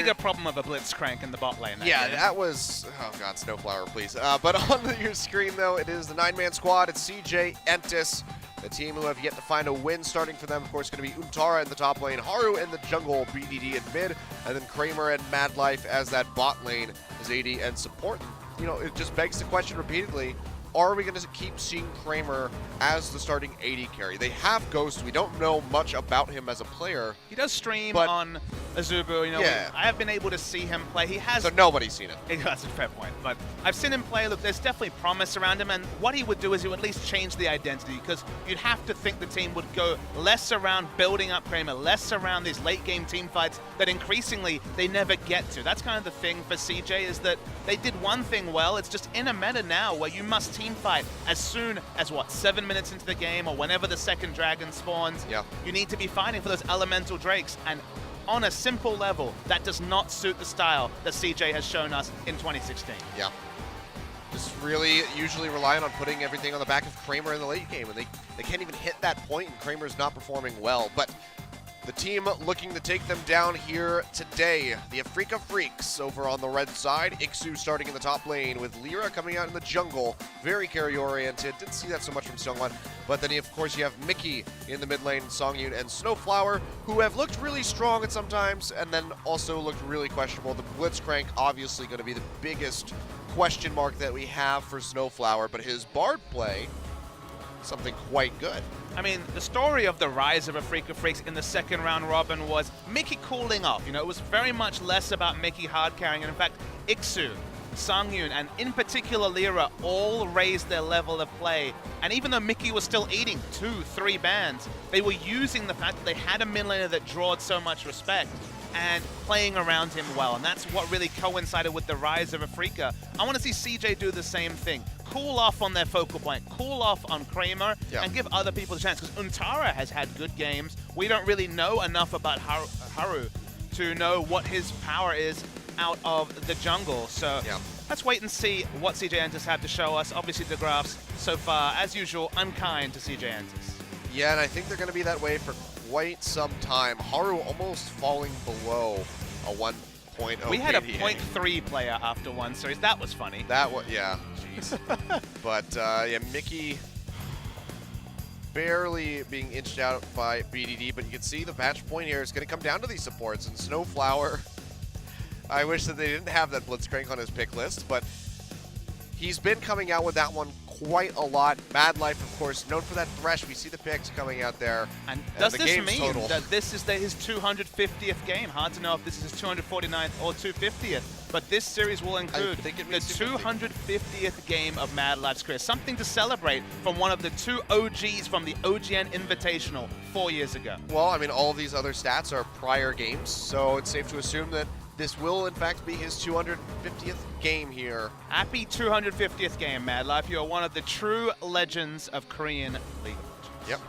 bigger problem of a Blitzcrank in the bot lane. Yeah, that was, oh god, SnowFlower, please. But on your screen, though, it is the 9-man squad. It's CJ, Entus, the team who have yet to find a win. Starting for them, of course, going to be Untara in the top lane, Haru in the jungle, BDD in mid, and then Kramer and MadLife as that bot lane as AD and support. You know, it just begs the question repeatedly, are we going to keep seeing Kramer as the starting AD carry? They have Ghost. We don't know much about him as a player. He does stream on Azubu. You know, yeah. I have been able to see him play. He has. So nobody's seen it. That's a fair point. But I've seen him play. Look, there's definitely promise around him. And what he would do is he would at least change the identity, because you'd have to think the team would go less around building up Kramer, less around these late game team fights that increasingly they never get to. That's kind of the thing for CJ, is that they did one thing well. It's just in a meta now where you must team fight as soon as, 7 minutes into the game or whenever the second dragon spawns. Yeah. You need to be fighting for those elemental drakes, and on a simple level, that does not suit the style that CJ has shown us in 2016. Yeah. Just really usually relying on putting everything on the back of Kramer in the late game, and they can't even hit that point, and Kramer's not performing well. But the team looking to take them down here today, the Afreeca Freecs over on the red side. Ikssu starting in the top lane with lirA coming out in the jungle. Very carry-oriented. Didn't see that so much from Sangyoon. But then, of course, you have Mickey in the mid lane, Sangyoon and SnowFlower, who have looked really strong at sometimes and then also looked really questionable. The Blitzcrank obviously going to be the biggest question mark that we have for SnowFlower, but his Bard play, something quite good. I mean, the story of the rise of Afreeca Freecs in the second round robin was Mickey cooling off. You know, it was very much less about Mickey hard carrying. And in fact, Ikssu, Sangyoon, and in particular lirA all raised their level of play. And even though Mickey was still eating 2-3 bans, they were using the fact that they had a mid laner that drawed so much respect and playing around him well. And that's what really coincided with the rise of Afreeca. I want to see CJ do the same thing. Cool off on their focal point, cool off on Kramer, and give other people the chance. Because Untara has had good games. We don't really know enough about Haru to know what his power is out of the jungle. So let's wait and see what CJ Entus had to show us. Obviously the graphs so far, as usual, unkind to CJ Entus. Yeah, and I think they're going to be that way for quite some time. Haru almost falling below a 1.0. We had a 0.3 player after one series. That was funny. That was, yeah, jeez. But yeah, Mickey barely being inched out by BDD, but you can see the match point here is going to come down to these supports. And SnowFlower, I wish that they didn't have that Blitzcrank on his pick list, but he's been coming out with that one quite a lot. MadLife, of course, known for that Thresh. We see the picks coming out there. And does this mean that this is his 250th game? Hard to know if this is his 249th or 250th. But this series will include the 250th game of MadLife's career. Something to celebrate from one of the two OGs from the OGN Invitational 4 years ago. Well, I mean, all of these other stats are prior games, so it's safe to assume that this will, in fact, be his 250th game here. Happy 250th game, MadLife. You are one of the true legends of Korean League. Yep.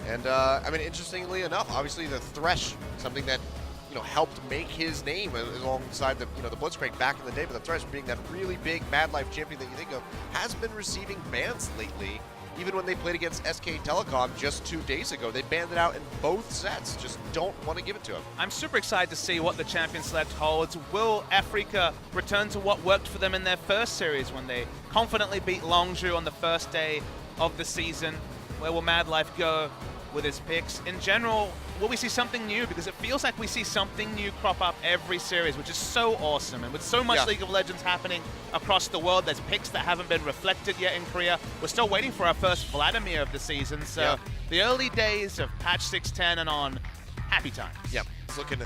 And, I mean, interestingly enough, obviously the Thresh, something that, you know, helped make his name alongside the, the Blitzcrank back in the day, but the Thresh being that really big MadLife champion that you think of, has been receiving bans lately. Even when they played against SK Telecom just 2 days ago, they banned it out in both sets. Just don't want to give it to him. I'm super excited to see what the Champion Select holds. Will Afreeca return to what worked for them in their first series when they confidently beat Longzhu on the first day of the season? Where will MadLife go with his picks? In general, will we see something new? Because it feels like we see something new crop up every series, which is so awesome. And with so much League of Legends happening across the world, there's picks that haven't been reflected yet in Korea. We're still waiting for our first Vladimir of the season. So the early days of patch 610 and on, happy times. Yep, it's looking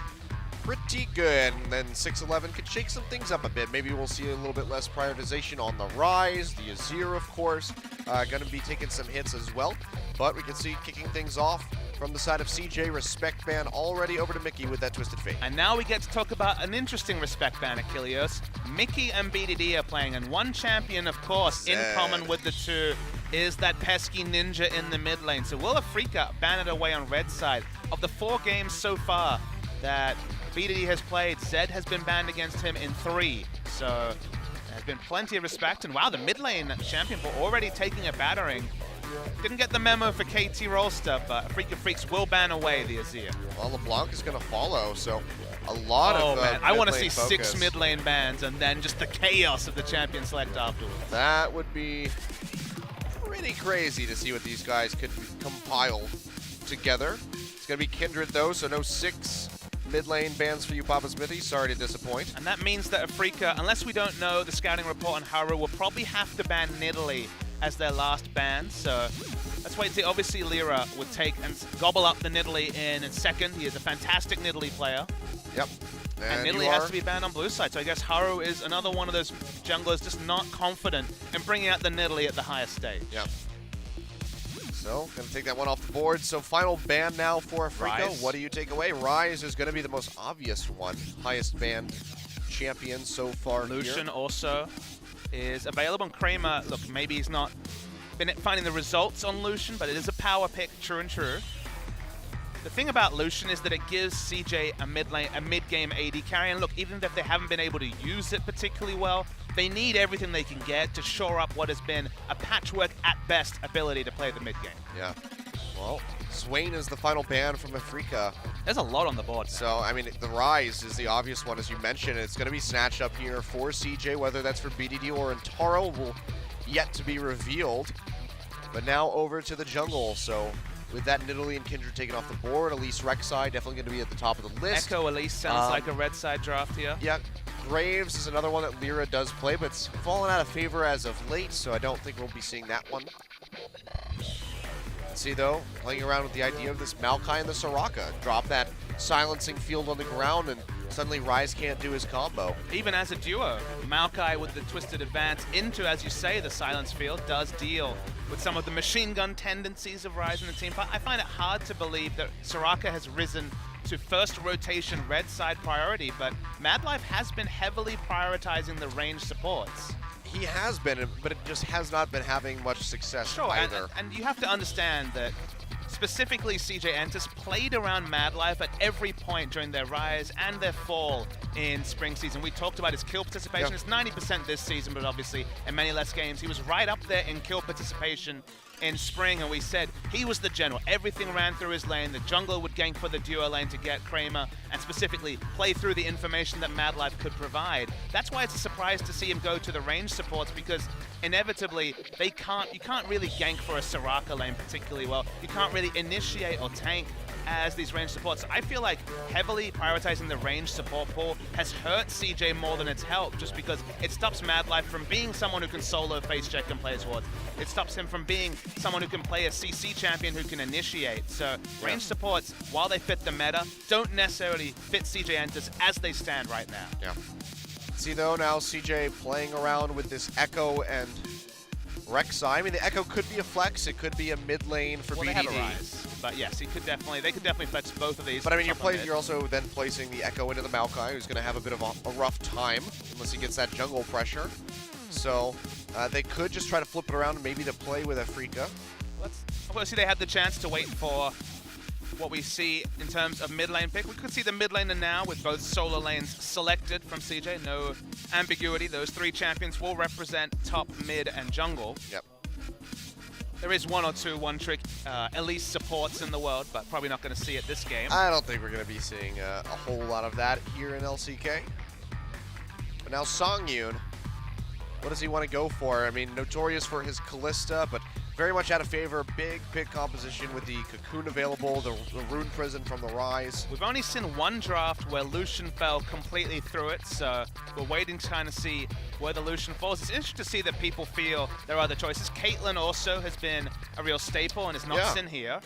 pretty good. And then 611 could shake some things up a bit. Maybe we'll see a little bit less prioritization on the Ryze, the Azir, of course, going to be taking some hits as well. But we can see kicking things off from the side of CJ, respect ban already over to Mickey with that Twisted Fate. And now we get to talk about an interesting respect ban, Achilles. Mickey and BDD are playing, and one champion, of course, in common with the two is that pesky ninja in the mid lane. So will Afreeca ban it away on red side? Of the 4 games so far that BDD has played, Zed has been banned against him in 3. So there's been plenty of respect, and wow, the mid lane champion for already taking a battering. Didn't get the memo for KT Rollster, but Afreeca Freecs will ban away the Azir. Well, LeBlanc is going to follow, so a lot of man. I want to see focus. 6 mid lane bans and then just the chaos of the champion select afterwards. That would be pretty crazy to see what these guys could compile together. It's going to be Kindred, though, so no 6 mid lane bans for you, Papa Smithy. Sorry to disappoint. And that means that Afreeca, unless we don't know the scouting report on Haru, will probably have to ban Nidalee as their last ban. So let's wait and see. Obviously, lirA would take and gobble up the Nidalee in second. He is a fantastic Nidalee player. Yep. And Nidalee has to be banned on blue side. So I guess Haru is another one of those junglers just not confident in bringing out the Nidalee at the highest stage. Yep. So, going to take that one off the board. So, final ban now for Afreeca. Ryze. What do you take away? Ryze is going to be the most obvious one. Highest banned champion so far. Lucian here. also is available on Kramer. Look, maybe he's not been finding the results on Lucian, but it is a power pick, true and true. The thing about Lucian is that it gives CJ a mid-game AD carry, and look, even if they haven't been able to use it particularly well, they need everything they can get to shore up what has been a patchwork at best ability to play the mid-game. Yeah. Well, Swain is the final ban from Afreeca. There's a lot on the board. So, I mean, the Ryze is the obvious one, as you mentioned. It's going to be snatched up here for CJ, whether that's for BDD or Untara will yet to be revealed. But now over to the jungle, so with that Nidalee and Kindred taken off the board, Elise Rek'Sai definitely going to be at the top of the list. Ekko Elise sounds like a red side draft here. Yeah, Graves is another one that lirA does play, but it's fallen out of favor as of late, so I don't think we'll be seeing that one. Let's see, though, playing around with the idea of this Maokai and the Soraka. Drop that silencing field on the ground, and suddenly Ryze can't do his combo. Even as a duo, Maokai with the twisted advance into, as you say, the silence field does deal with some of the machine gun tendencies of Ryze in the team. But I find it hard to believe that Soraka has risen to first rotation red side priority, but MadLife has been heavily prioritizing the range supports. He has been, but it just has not been having much success either. And you have to understand that specifically CJ Entus played around MadLife at every point during their rise and their fall in spring season. We talked about his kill participation. It's 90% this season, but obviously in many less games. He was right up there in kill participation in spring, and we said he was the general. Everything ran through his lane. The jungler would gank for the duo lane to get Kramer and specifically play through the information that MadLife could provide. That's why it's a surprise to see him go to the range supports, because inevitably you can't really gank for a Soraka lane particularly well. You can't really initiate or tank as these range supports. I feel like heavily prioritizing the range support pool has hurt CJ more than it's helped, just because it stops MadLife from being someone who can solo face check and play his wards. It stops him from being someone who can play a CC champion who can initiate. So range supports, while they fit the meta, don't necessarily fit CJ Entus as they stand right now. Yeah. See, though, now CJ playing around with this Ekko and Rek'Sai. I mean, the Ekko could be a flex. It could be a mid lane for BDD. They have a Ryze, but yes, they could definitely flex both of these. But I mean, you're also then placing the Ekko into the Maokai, who's going to have a bit of a rough time unless he gets that jungle pressure. So they could just try to flip it around and maybe to play with Afreeca. Obviously, they had the chance to wait for what we see in terms of mid lane pick. We could see the mid laner now with both solo lanes selected from CJ. No ambiguity. Those 3 champions will represent top, mid, and jungle. Yep. There is one or two one-trick Elise supports in the world, but probably not going to see it this game. I don't think we're going to be seeing a whole lot of that here in LCK. But now Sangyoon, what does he want to go for? I mean, notorious for his Kalista, but very much out of favor. Big pick composition with the Cocoon available, the Rune Prison from the Ryze. We've only seen one draft where Lucian fell completely through it, so we're waiting to kind of see where the Lucian falls. It's interesting to see that people feel there are other choices. Caitlyn also has been a real staple and is not seen here.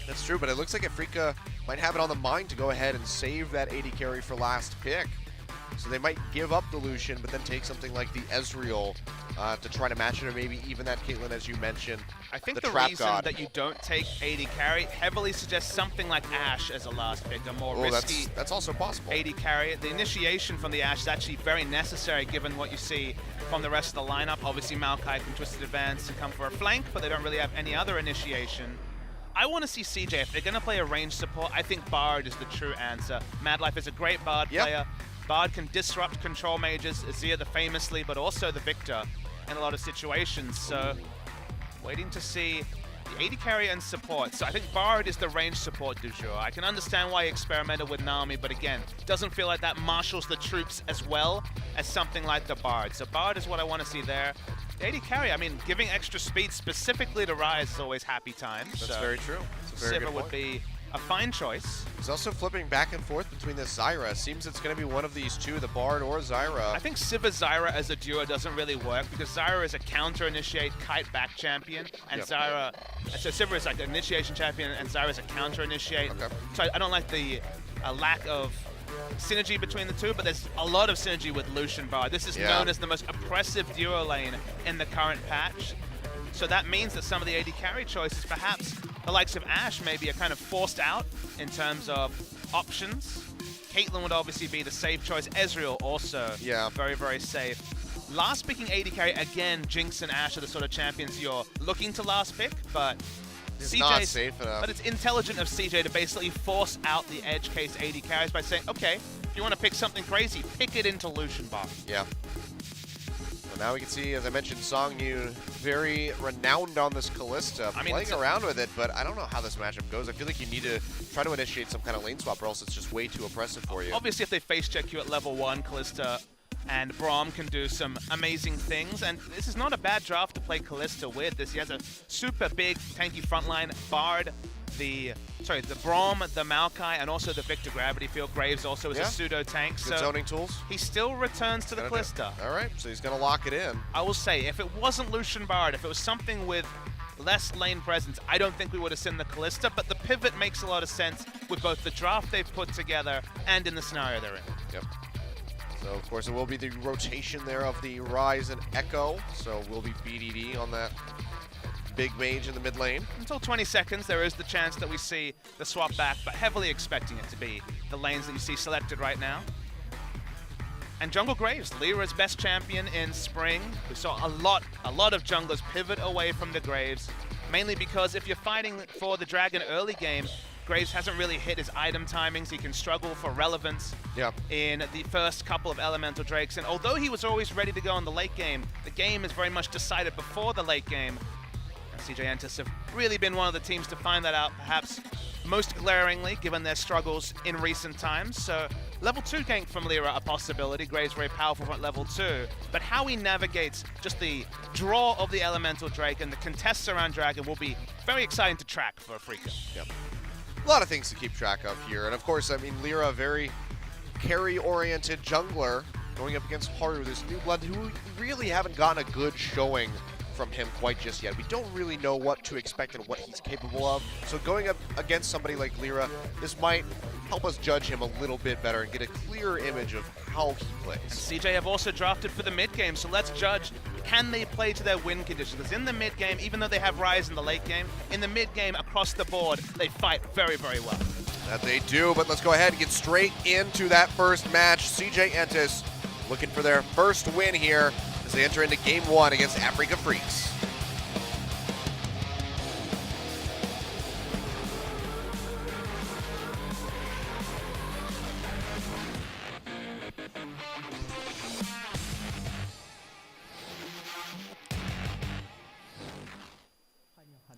That's true, but it looks like Afreeca might have it on the mind to go ahead and save that AD carry for last pick. So they might give up the Lucian, but then take something like the Ezreal to try to match it, or maybe even that Caitlyn, as you mentioned. I think the reason that you don't take AD carry heavily suggests something like Ashe as a last pick, a more risky that's also possible. AD carry. The initiation from the Ashe is actually very necessary given what you see from the rest of the lineup. Obviously, Maokai can Twisted Advance and come for a flank, but they don't really have any other initiation. I want to see CJ, if they're going to play a range support, I think Bard is the true answer. MadLife is a great Bard player. Bard can disrupt control mages, Azir the famously, but also the Viktor in a lot of situations. So Waiting to see the AD carry and support. So I think Bard is the range support du jour. I can understand why he experimented with Nami, but again, doesn't feel like that marshals the troops as well as something like the Bard. So Bard is what I want to see there. The AD carry, I mean, giving extra speed specifically to Ryze is always happy times. That's very true. That's a very good Sivir would point. be a fine choice. He's also flipping back and forth between this Zyra. Seems it's going to be one of these two, the Bard or Zyra. I think Sivir-Zyra as a duo doesn't really work because Zyra is a counter-initiate kite-back champion, and Zyra, so Sivir is like an initiation champion, and Zyra is a counter-initiate. Okay. So I don't like the lack of synergy between the two, but there's a lot of synergy with Lucian Bard. This is known as the most oppressive duo lane in the current patch. So that means that some of the AD carry choices, perhaps the likes of Ashe maybe are kind of forced out in terms of options. Caitlyn would obviously be the safe choice. Ezreal also very, very safe. Last picking AD carry, again, Jinx and Ashe are the sort of champions you're looking to last pick, but It's not safe enough. But it's intelligent of CJ to basically force out the edge case AD carries by saying, okay, if you want to pick something crazy, pick it into Lucian Bard. Yeah. Well, now we can see, as I mentioned, Sangyoon very renowned on this Kalista, playing around with it, but I don't know how this matchup goes. I feel like you need to try to initiate some kind of lane swap or else it's just way too oppressive for you. Obviously, if they face check you at level 1, Kalista and Braum can do some amazing things, and this is not a bad draft to play Kalista with. He has a super big tanky frontline, Bard, the Braum, the Maokai, and also the Viktor Gravity Field. Graves also is a pseudo tank. Good zoning tools. He still returns to the Kalista. All right, so he's going to lock it in. I will say, if it wasn't Lucian Bard, if it was something with less lane presence, I don't think we would have seen the Kalista, but the pivot makes a lot of sense with both the draft they've put together and in the scenario they're in. Yep. So, of course, it will be the rotation there of the Ryze and Ekko, so we'll be BDD on that big mage in the mid lane. Until 20 seconds, there is the chance that we see the swap back, but heavily expecting it to be the lanes that you see selected right now. And Jungle Graves, lirA's best champion in spring. We saw a lot of junglers pivot away from the Graves, mainly because if you're fighting for the dragon early game, Graves hasn't really hit his item timings. He can struggle for relevance in the first couple of elemental drakes. And although he was always ready to go in the late game, the game is very much decided before the late game. And CJ Entus have really been one of the teams to find that out, perhaps most glaringly, given their struggles in recent times. So level 2 gank from lirA a possibility. Graves very powerful at level 2. But how he navigates just the draw of the elemental drake and the contests around dragon will be very exciting to track for Afreeca. Yep. A lot of things to keep track of here. And of course, I mean, lirA, very carry-oriented jungler going up against Haru, this new blood who really haven't gotten a good showing from him quite just yet. We don't really know what to expect and what he's capable of. So going up against somebody like lirA, this might help us judge him a little bit better and get a clearer image of how he plays. And CJ have also drafted for the mid game, so let's judge, can they play to their win conditions? Because in the mid game, even though they have Ryze in the late game, in the mid game across the board, they fight very, very well. That they do, but let's go ahead and get straight into that first match. CJ Entus looking for their first win here as they enter into game 1 against Afreeca Freecs.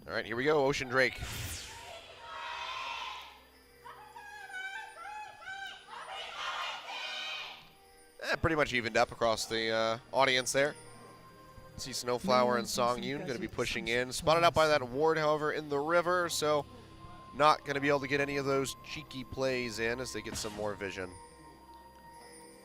All right, here we go, Ocean Drake. Pretty much evened up across the audience there. See SnowFlower and Sangyoon going to be pushing in. Spotted out by that ward, however, in the river, so not going to be able to get any of those cheeky plays in as they get some more vision.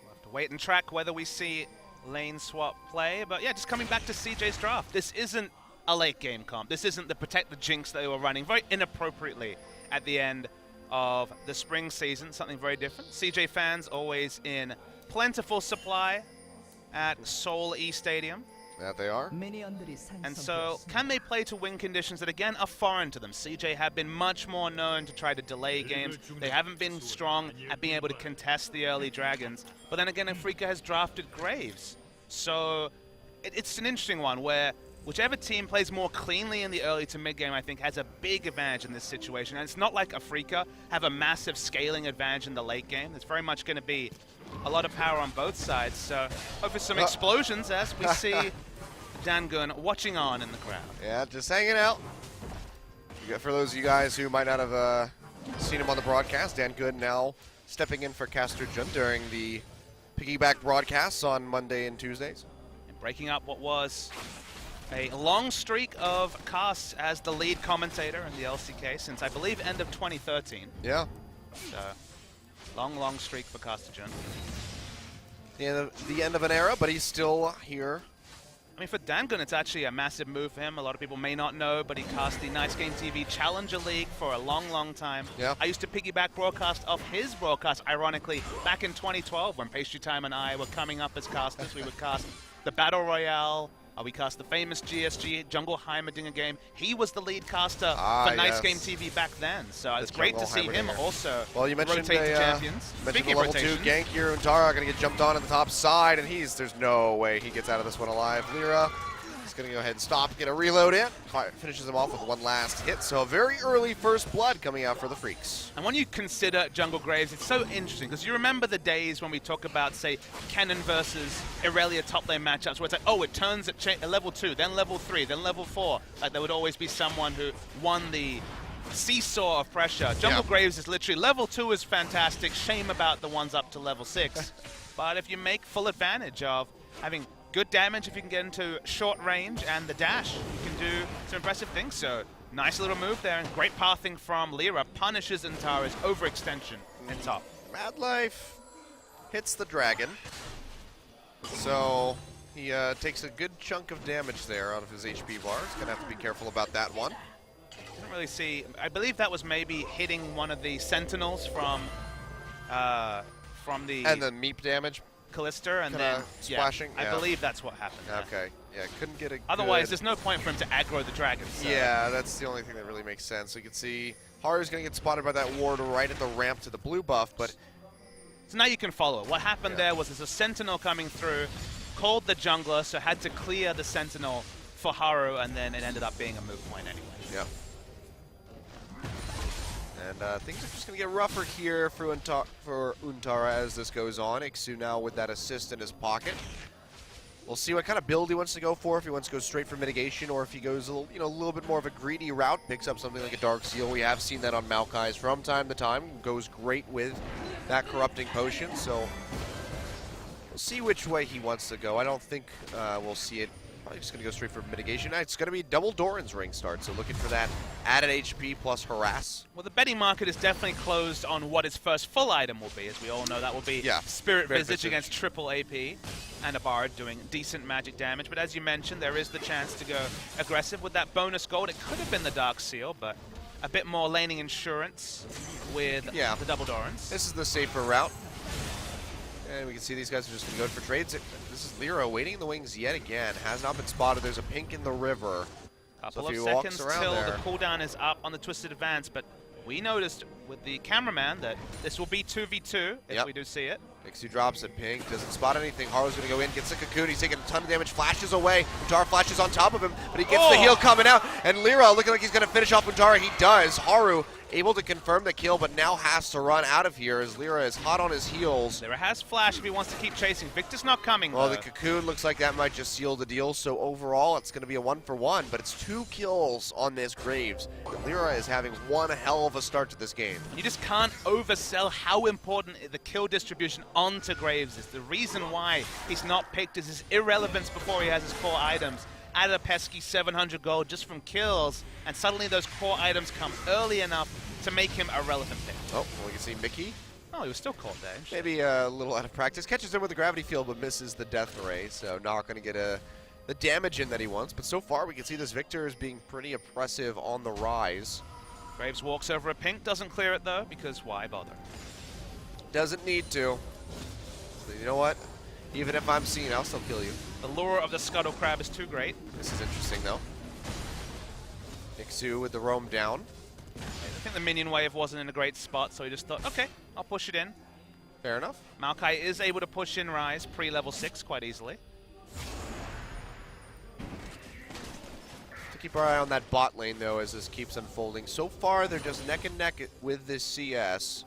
We'll have to wait and track whether we see lane swap play, but yeah, just coming back to CJ's draft. This isn't a late game comp. This isn't the Protect the Jinx that they were running very inappropriately at the end of the spring season, something very different. CJ fans always in plentiful supply at Seoul E Stadium. That they are. And so, can they play to win conditions that, again, are foreign to them? CJ have been much more known to try to delay games. They haven't been strong at being able to contest the early dragons. But then again, Afreeca has drafted Graves. So, it's an interesting one where whichever team plays more cleanly in the early to mid game, I think, has a big advantage in this situation. And it's not like Afreeca have a massive scaling advantage in the late game. It's very much going to be a lot of power on both sides. So hope for some explosions as we see Dangun watching on in the crowd. Yeah, just hanging out. For those of you guys who might not have seen him on the broadcast, Dan Good now stepping in for Caster Jun during the piggyback broadcasts on Monday and Tuesdays. And breaking up what was a long streak of casts as the lead commentator in the LCK since, I believe, end of 2013. Yeah. So, long streak for Caster Jun. The end of an era, but he's still here. I mean, for Dangun, it's actually a massive move for him. A lot of people may not know, but he cast the Nice Game TV Challenger League for a long time. Yeah. I used to piggyback broadcast off his broadcast, ironically, back in 2012 when Pastry Time and I were coming up as casters. We would cast the Battle Royale. We cast the famous GSG Jungle Heimerdinger game. He was the lead caster for Nice Game TV back then. So it's great to see him also you mentioned rotate the champions. Mentioned the level 2 gank here. Untara going to get jumped on the top side, and there's no way he gets out of this one alive. lirA is going to go ahead and stop, get a reload in. Finishes him off with one last hit. So a very early first blood coming out for the Freaks. And when you consider Jungle Graves, it's so interesting because you remember the days when we talk about, say, Kennen versus Irelia top lane matchups where it's like, oh, it turns at level 2, then level 3, then level 4. Like there would always be someone who won the seesaw of pressure. Jungle Graves is literally level 2 is fantastic. Shame about the ones up to level 6. But if you make full advantage of having good damage, if you can get into short range and the dash, you can do some impressive things. So nice little move there, and great pathing from lirA. Punishes Untara's overextension in top. MadLife hits the dragon. So he takes a good chunk of damage there out of his HP bar. He's going to have to be careful about that one. Didn't really see. I believe that was maybe hitting one of the sentinels from the... And then meep damage. Kalista, and then splashing. I believe that's what happened. Okay, yeah, couldn't get a Otherwise, there's no point for him to aggro the dragon. So. Yeah, that's the only thing that really makes sense. So you can see Haru's going to get spotted by that ward right at the ramp to the blue buff, but... So now you can follow. What happened there was there's a sentinel coming through, called the jungler, so had to clear the sentinel for Haru, and then it ended up being a moot point anyway. Yeah. And things are just going to get rougher here for Untara as this goes on. ikssu now with that assist in his pocket. We'll see what kind of build he wants to go for, if he wants to go straight for mitigation or if he goes a little bit more of a greedy route, picks up something like a Dark Seal. We have seen that on Maokai's from time to time. Goes great with that Corrupting Potion, so we'll see which way he wants to go. I don't think we'll see it. Probably just going to go straight for mitigation. It's going to be double Doran's ring start, so looking for that added HP plus harass. Well, the betting market is definitely closed on what his first full item will be. As we all know, that will be Spirit Visage against triple AP and a Bard doing decent magic damage. But as you mentioned, there is the chance to go aggressive with that bonus gold. It could have been the Dark Seal, but a bit more laning insurance with the double Dorans. This is the safer route. And we can see these guys are just going to go for trades. This is lirA waiting in the wings yet again. Has not been spotted. There's a pink in the river. Couple of seconds till the cooldown is up on the Twisted Advance, but we noticed with the cameraman that this will be 2v2 if we do see it. ikssu drops it, pink, doesn't spot anything. Haru's going to go in, gets a cocoon, he's taking a ton of damage, flashes away. Untara flashes on top of him, but he gets the heal coming out. And lirA looking like he's going to finish off Untara. He does. Haru able to confirm the kill, but now has to run out of here as lirA is hot on his heels. lirA has flash if he wants to keep chasing. Viktor's not coming, Well, the cocoon looks like that might just seal the deal, so overall it's going to be a 1-for-1, but it's 2 kills on this Graves. lirA is having one hell of a start to this game. You just can't oversell how important the kill distribution onto Graves is. The reason why he's not picked is his irrelevance before he has his core items. Add a pesky 700 gold just from kills, and suddenly those core items come early enough to make him a relevant pick. Oh, well, you can see Mickey. Oh, he was still caught there. Maybe a little out of practice. Catches him with the gravity field, but misses the death ray, so not going to get the damage in that he wants. But so far, we can see this Viktor is being pretty oppressive on the Ryze. Graves walks over a pink, doesn't clear it though, because why bother? Doesn't need to. So you know what? Even if I'm seen, I'll still kill you. The lure of the Scuttle Crab is too great. This is interesting, though. ikssu with the roam down. I think the minion wave wasn't in a great spot, so he just thought, okay, I'll push it in. Fair enough. Maokai is able to push in Ryze pre-level 6 quite easily. To keep our eye on that bot lane, though, as this keeps unfolding. So far, they're just neck and neck with this CS.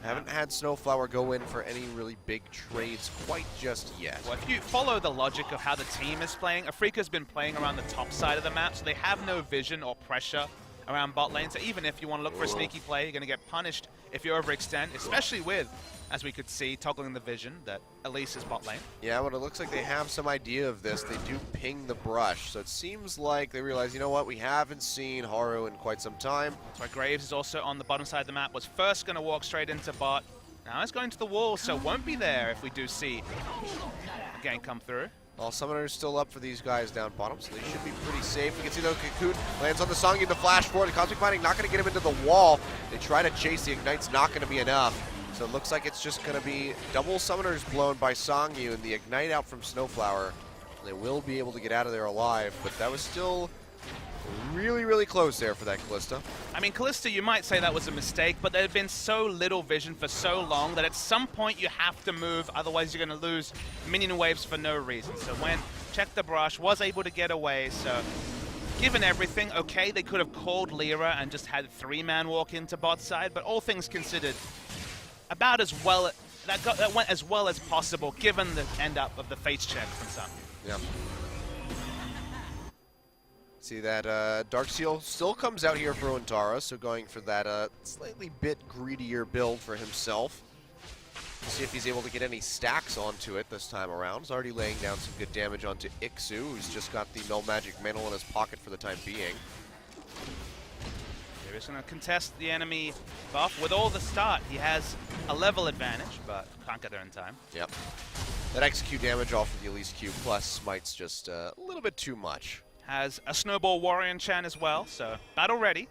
Haven't had SnowFlower go in for any really big trades quite just yet. Well, if you follow the logic of how the team is playing, Afreeca's been playing around the top side of the map, so they have no vision or pressure around bot lane. So even if you want to look for a sneaky play, you're going to get punished if you overextend, especially with, as we could see, toggling the vision that Elise is bot lane. Yeah, but it looks like they have some idea of this. They do ping the brush, so it seems like they realize, you know what, we haven't seen Haru in quite some time. That's why Graves is also on the bottom side of the map, was first going to walk straight into bot. Now he's going to the wall, so won't be there if we do see a gank come through. Well, Summoner's still up for these guys down bottom, so they should be pretty safe. We can see though, Cocoon lands on the Sangyoon to flash forward. The Cosmic Binding not going to get him into the wall. They try to chase, the Ignite's not going to be enough. So it looks like it's just going to be double Summoners blown by Sangyoon, the Ignite out from SnowFlower. They will be able to get out of there alive, but that was still really, really close there for that Kalista. I mean, Kalista, you might say that was a mistake, but there had been so little vision for so long that at some point you have to move, otherwise you're going to lose minion waves for no reason. So when checked the brush, was able to get away, so given everything, okay, they could have called lirA and just had 3-man walk into bot side, but all things considered, about as well, that went as well as possible given the end up of the face check from Sangyoon. Yeah. See that Darksteel still comes out here for Untara, so going for that slightly bit greedier build for himself. See if he's able to get any stacks onto it this time around. He's already laying down some good damage onto ikssu, who's just got the Null Magic Mantle in his pocket for the time being. He's just going to contest the enemy buff. With all the start, he has a level advantage, but can't get there in time. Yep. That XQ damage off of the Elise Q plus smite's just a little bit too much. Has a Snowball Warrior enchant as well, so battle ready.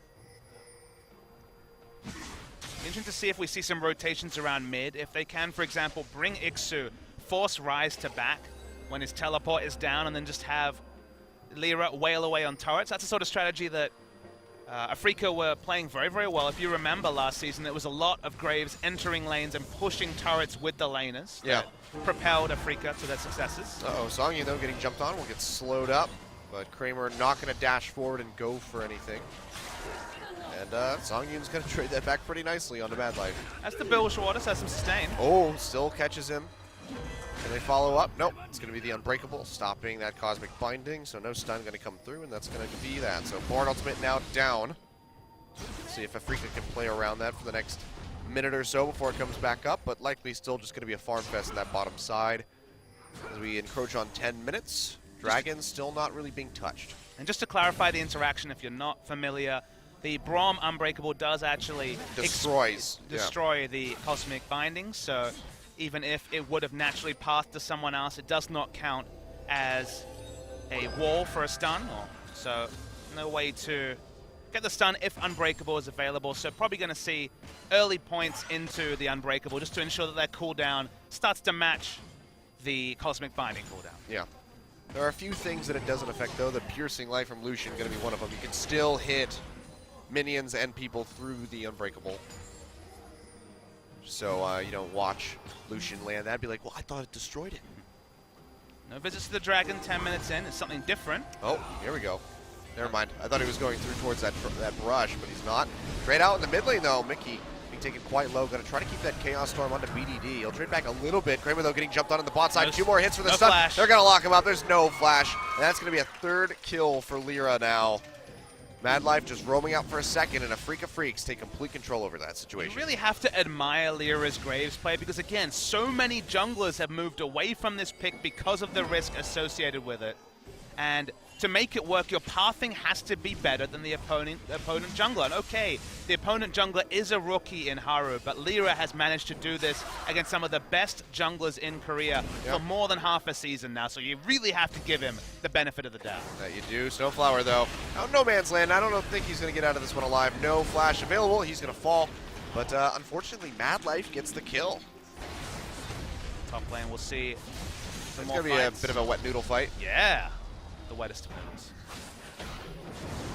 Interesting to see if we see some rotations around mid. If they can, for example, bring ikssu, force Ryze to back when his teleport is down, and then just have lirA wail away on turrets. That's the sort of strategy that Afreeca were playing very, very well. If you remember last season, there was a lot of Graves entering lanes and pushing turrets with the laners. Yeah. That propelled Afreeca to their successes. Uh-oh, Sangyoon though getting jumped on will get slowed up. But Kramer not going to dash forward and go for anything. And Sangyoon's going to trade that back pretty nicely onto MadLife. That's the Bill Schwartz, has some sustain. Oh, still catches him. Can they follow up? Nope. It's going to be the Unbreakable, stopping that Cosmic Binding. So no stun going to come through, and that's going to be that. So Board Ultimate now down. Let's see if Afreeca can play around that for the next minute or so before it comes back up. But likely still just going to be a farm fest in that bottom side. As we encroach on 10 minutes. Dragon still not really being touched. And just to clarify the interaction, if you're not familiar, the Braum Unbreakable does actually destroy the Cosmic Binding, so even if it would have naturally passed to someone else, it does not count as a wall for a stun, so no way to get the stun if Unbreakable is available. So probably going to see early points into the Unbreakable just to ensure that their cooldown starts to match the Cosmic Binding cooldown. Yeah. There are a few things that it doesn't affect, though. The Piercing Life from Lucian going to be one of them. You can still hit minions and people through the Unbreakable. So you don't watch Lucian land that. Be like, well, I thought it destroyed it. No visits to the Dragon 10 minutes in. It's something different. Oh, here we go. Never mind. I thought he was going through towards that brush, but he's not. Trade out in the mid lane, though. Mickey being taken quite low. Going to try to keep that Chaos Storm onto BDD. He'll trade back a little bit. Kramer, though, getting jumped on in the bot side. 2 more hits for the stun. Flash. They're going to lock him up. There's no flash. And that's going to be a 3rd kill for lirA now. MadLife just roaming out for a second, and Afreeca Freecs take complete control over that situation. You really have to admire lirA's Graves play because, again, so many junglers have moved away from this pick because of the risk associated with it. And to make it work, your pathing has to be better than the opponent jungler. And okay, the opponent jungler is a rookie in Haru, but lirA has managed to do this against some of the best junglers in Korea for more than half a season now. So you really have to give him the benefit of the doubt. That you do. SnowFlower, though, out no man's land. I don't think he's going to get out of this one alive. No flash available. He's going to fall. But unfortunately, MadLife gets the kill. Top lane, we'll see. It's going to be a bit of a wet noodle fight. Yeah. The wettest of noodles.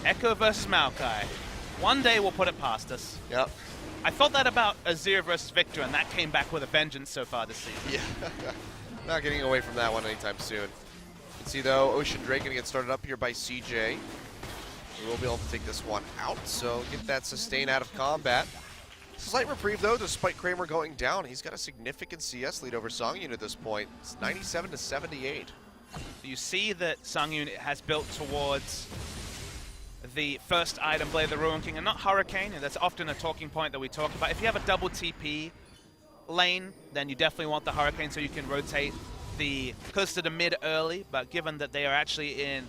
Ekko versus Maokai. One day we'll put it past us. Yep. I thought that about Azir versus Viktor, and that came back with a vengeance so far this season. Yeah. Not getting away from that one anytime soon. You can see, though, Ocean Drake going to get started up here by CJ. We will be able to take this one out, so get that sustain out of combat. Slight reprieve, though, despite Kramer going down. He's got a significant CS lead over Sangyoon at this point. It's 97 to 78. You see that Sangyoon has built towards the first item, Blade of the Ruin King, and not Hurricane. And that's often a talking point that we talk about. If you have a double TP lane, then you definitely want the Hurricane so you can rotate the Kalista to mid early. But given that they are actually in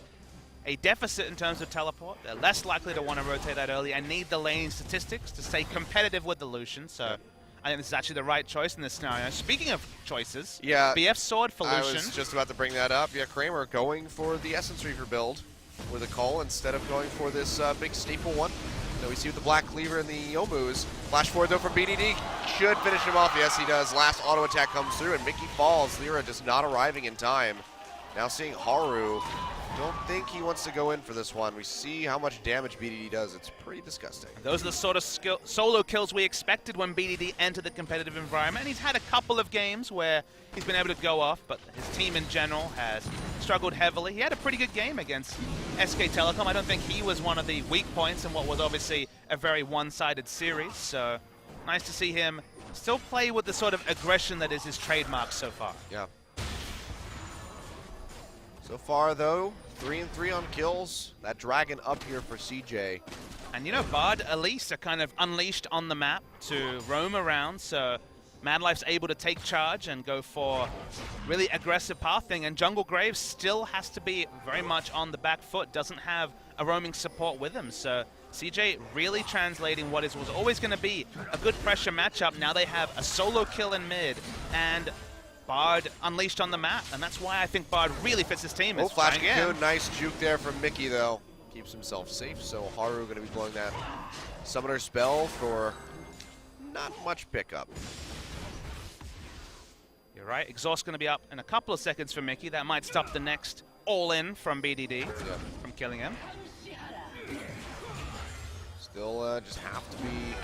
a deficit in terms of teleport, they're less likely to want to rotate that early and need the laning statistics to stay competitive with the Lucian. So I think this is actually the right choice in this scenario. Speaking of choices, yeah, BF Sword for Lucian. I was just about to bring that up. Yeah, Kramer going for the Essence Reaver build with a call instead of going for this big staple one. So we see with the Black Cleaver and the Yomus. Flash forward though from BDD. Should finish him off. Yes, he does. Last auto attack comes through and Mickey falls. lirA just not arriving in time. Now seeing Haru. Don't think he wants to go in for this one. We see how much damage BDD does. It's pretty disgusting. Those are the sort of solo kills we expected when BDD entered the competitive environment. And he's had a couple of games where he's been able to go off, but his team in general has struggled heavily. He had a pretty good game against SK Telecom. I don't think he was one of the weak points in what was obviously a very one-sided series. So nice to see him still play with the sort of aggression that is his trademark so far. Yeah. So far, though, 3-3 on kills. That dragon up here for CJ. And you know, Bard, Elise are kind of unleashed on the map to roam around, so MadLife's able to take charge and go for really aggressive pathing, and Jungle Graves still has to be very much on the back foot, doesn't have a roaming support with him, so CJ really translating what was always going to be a good pressure matchup. Now they have a solo kill in mid, and Bard unleashed on the map, and that's why I think Bard really fits his team. Oh, flash cocoon, nice juke there from Mickey, though. Keeps himself safe, so Haru going to be blowing that summoner spell for not much pickup. You're right, exhaust going to be up in a couple of seconds for Mickey. That might stop the next all-in from BDD from killing him. Still just have to be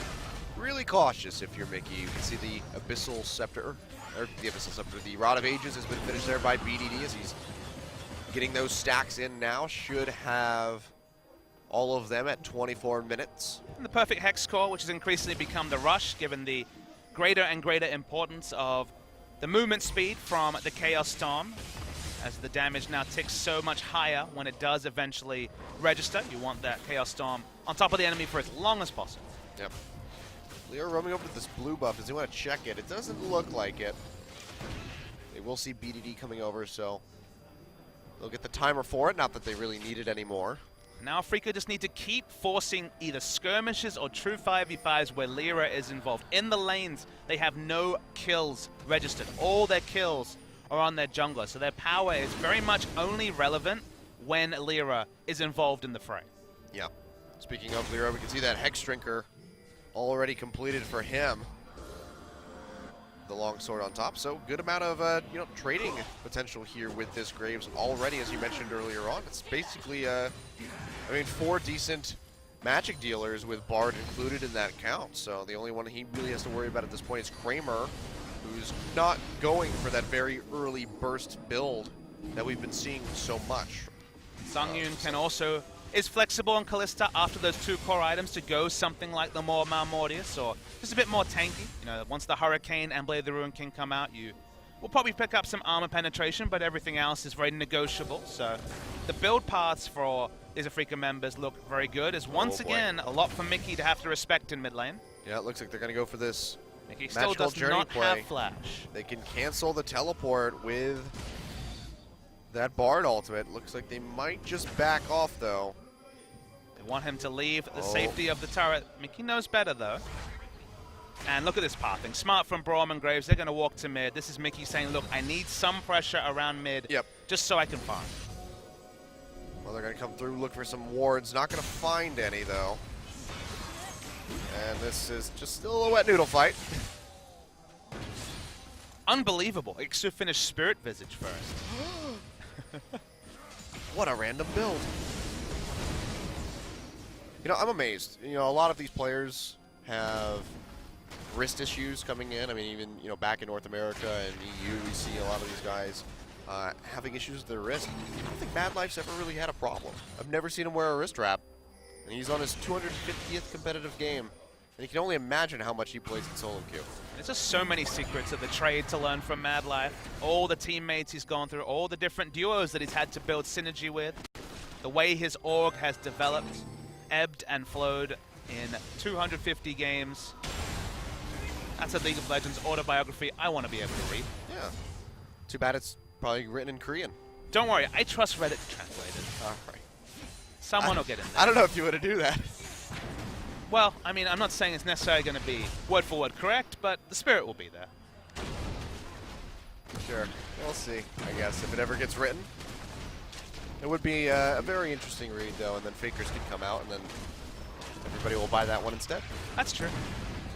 really cautious if you're Mickey. You can see the Abyssal Scepter. Or the Abyssal Scepter, the Rod of Ages has been finished there by BDD as he's getting those stacks in now. Should have all of them at 24 minutes. And the perfect Hex Core, which has increasingly become the rush, given the greater and greater importance of the movement speed from the Chaos Storm, as the damage now ticks so much higher when it does eventually register. You want that Chaos Storm on top of the enemy for as long as possible. Yep. lirA roaming over to this blue buff. Does he want to check it? It doesn't look like it. They will see BDD coming over, so they'll get the timer for it. Not that they really need it anymore. Now Afreeca just need to keep forcing either skirmishes or true 5v5s where lirA is involved. In the lanes, they have no kills registered. All their kills are on their jungler, so their power is very much only relevant when lirA is involved in the fray. Yeah. Speaking of lirA, we can see that Hex Drinker already completed for him. The long sword on top, so good amount of trading potential here with this Graves already, as you mentioned earlier on. It's basically, I mean, 4 decent magic dealers with Bard included in that count. So the only one he really has to worry about at this point is Kramer, who's not going for that very early burst build that we've been seeing so much. Sangyoon can also is flexible on Kalista after those 2 core items to go something like the more Malmortius or just a bit more tanky. You know, once the Hurricane and Blade of the Ruin King come out, you will probably pick up some armor penetration, but everything else is very negotiable. So the build paths for these Afreeca members look very good. As once again, a lot for Mickey to have to respect in mid lane. Yeah, it looks like they're going to go for this Mickey still does not have flash. They can cancel the teleport with that Bard ultimate. Looks like they might just back off, though. They want him to leave the safety of the turret. Mickey knows better, though. And look at this pathing. Smart from Braum and Graves. They're going to walk to mid. This is Mickey saying, look, I need some pressure around mid just so I can farm. Well, they're going to come through, look for some wards. Not going to find any, though. And this is just still a wet noodle fight. Unbelievable. Ikssu finished Spirit Visage first. What a random build. You know, I'm amazed. You know, a lot of these players have wrist issues coming in. I mean, even, you know, back in North America and EU, we see a lot of these guys having issues with their wrist. I don't think MadLife's ever really had a problem. I've never seen him wear a wrist wrap. And he's on his 250th competitive game. And you can only imagine how much he plays in solo queue. There's just so many secrets of the trade to learn from MadLife. All the teammates he's gone through, all the different duos that he's had to build synergy with. The way his org has developed, ebbed and flowed in 250 games. That's a League of Legends autobiography I want to be able to read. Yeah. Too bad it's probably written in Korean. Don't worry, I trust Reddit translated. All right. Someone will get in there. I don't know if you want to do that. Well, I mean, I'm not saying it's necessarily going to be word for word correct, but the spirit will be there. Sure. We'll see, I guess, if it ever gets written. It would be a very interesting read, though, and then Fakers could come out, and then everybody will buy that one instead. That's true.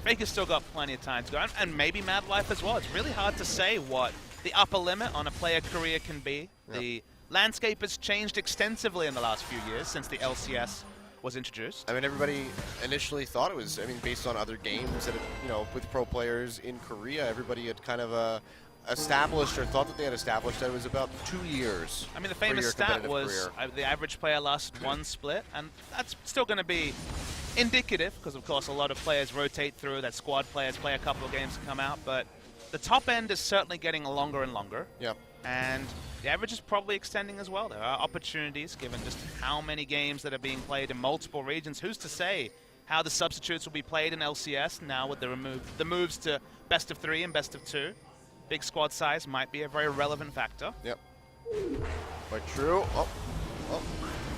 Faker's still got plenty of time to go, and maybe MadLife as well. It's really hard to say what the upper limit on a player career can be. Yep. The landscape has changed extensively in the last few years since the LCS was introduced. I mean, everybody initially thought it was, I mean, based on other games that, you know, with pro players in Korea, everybody had kind of established or thought that they had established that it was about 2 years. I mean, the famous stat was the average player lost one split, and that's still going to be indicative because, of course, a lot of players rotate through, that squad players play a couple of games to come out, but the top end is certainly getting longer and longer. Yep. And the average is probably extending as well. There are opportunities given just how many games that are being played in multiple regions. Who's to say how the substitutes will be played in LCS now with the moves to best of 3 and best of 2? Big squad size might be a very relevant factor. Yep. Quite true. Oh.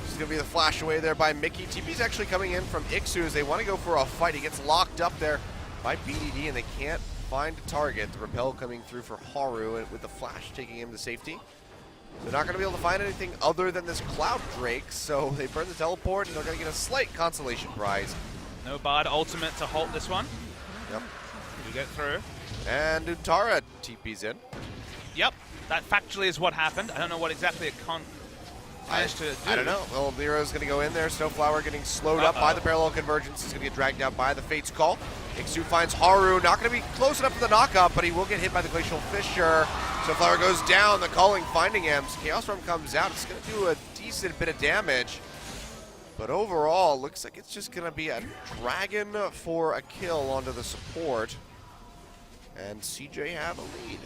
This is going to be the flash away there by Mickey. TP's actually coming in from ikssu as they want to go for a fight. He gets locked up there by BDD and they can't find a target. The repel coming through for Haru and with the flash taking him to safety. They're not going to be able to find anything other than this Cloud Drake, so they burn the teleport and they're going to get a slight consolation prize. No Bard ultimate to halt this one. Yep. We get through. And Untara TP's in. Yep, that factually is what happened. I don't know what exactly it managed to do. I don't know. Well, lirA's going to go in there. SnowFlower getting slowed up by the parallel convergence. He's going to get dragged out by the Fate's Call. ikssu finds Haru. Not going to be close enough for the knockup, but he will get hit by the Glacial Fissure. SnowFlower goes down. The calling finding him. Chaos Storm comes out. It's going to do a decent bit of damage. But overall, looks like it's just going to be a dragon for a kill onto the support. And CJ have a lead.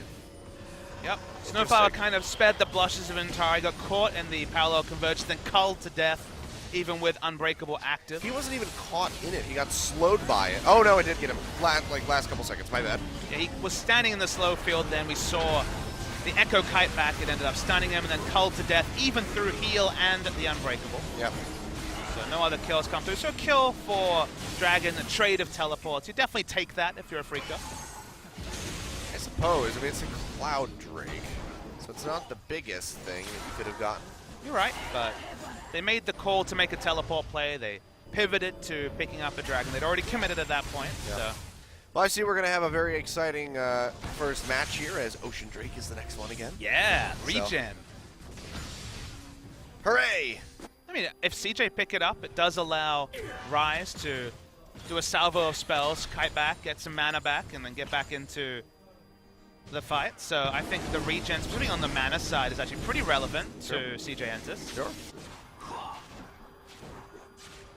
Yep. SnowFlower kind of spared the blushes of Untara. Got caught in the parallel convergence, then culled to death, even with Unbreakable active. He wasn't even caught in it. He got slowed by it. Oh, no, it did get him. Last couple seconds. My bad. Yeah, he was standing in the slow field. Then we saw the Ekko kite back. It ended up stunning him and then culled to death, even through heal and the Unbreakable. Yep. So no other kills come through. So a kill for Dragon, a trade of teleports. You definitely take that if you're a Afreeca. I suppose. I mean, it's a Cloud Drake, so it's not the biggest thing that you could have gotten. You're right, but they made the call to make a teleport play. They pivoted to picking up a Dragon. They'd already committed at that point. Yeah. So. Well, I see we're going to have a very exciting first match here as Ocean Drake is the next one again. Yeah, regen. Hooray! I mean, if CJ pick it up, it does allow Ryze to do a salvo of spells, kite back, get some mana back, and then get back into the fight. So I think the regen, specifically on the mana side, is actually pretty relevant to CJ Entus. Sure.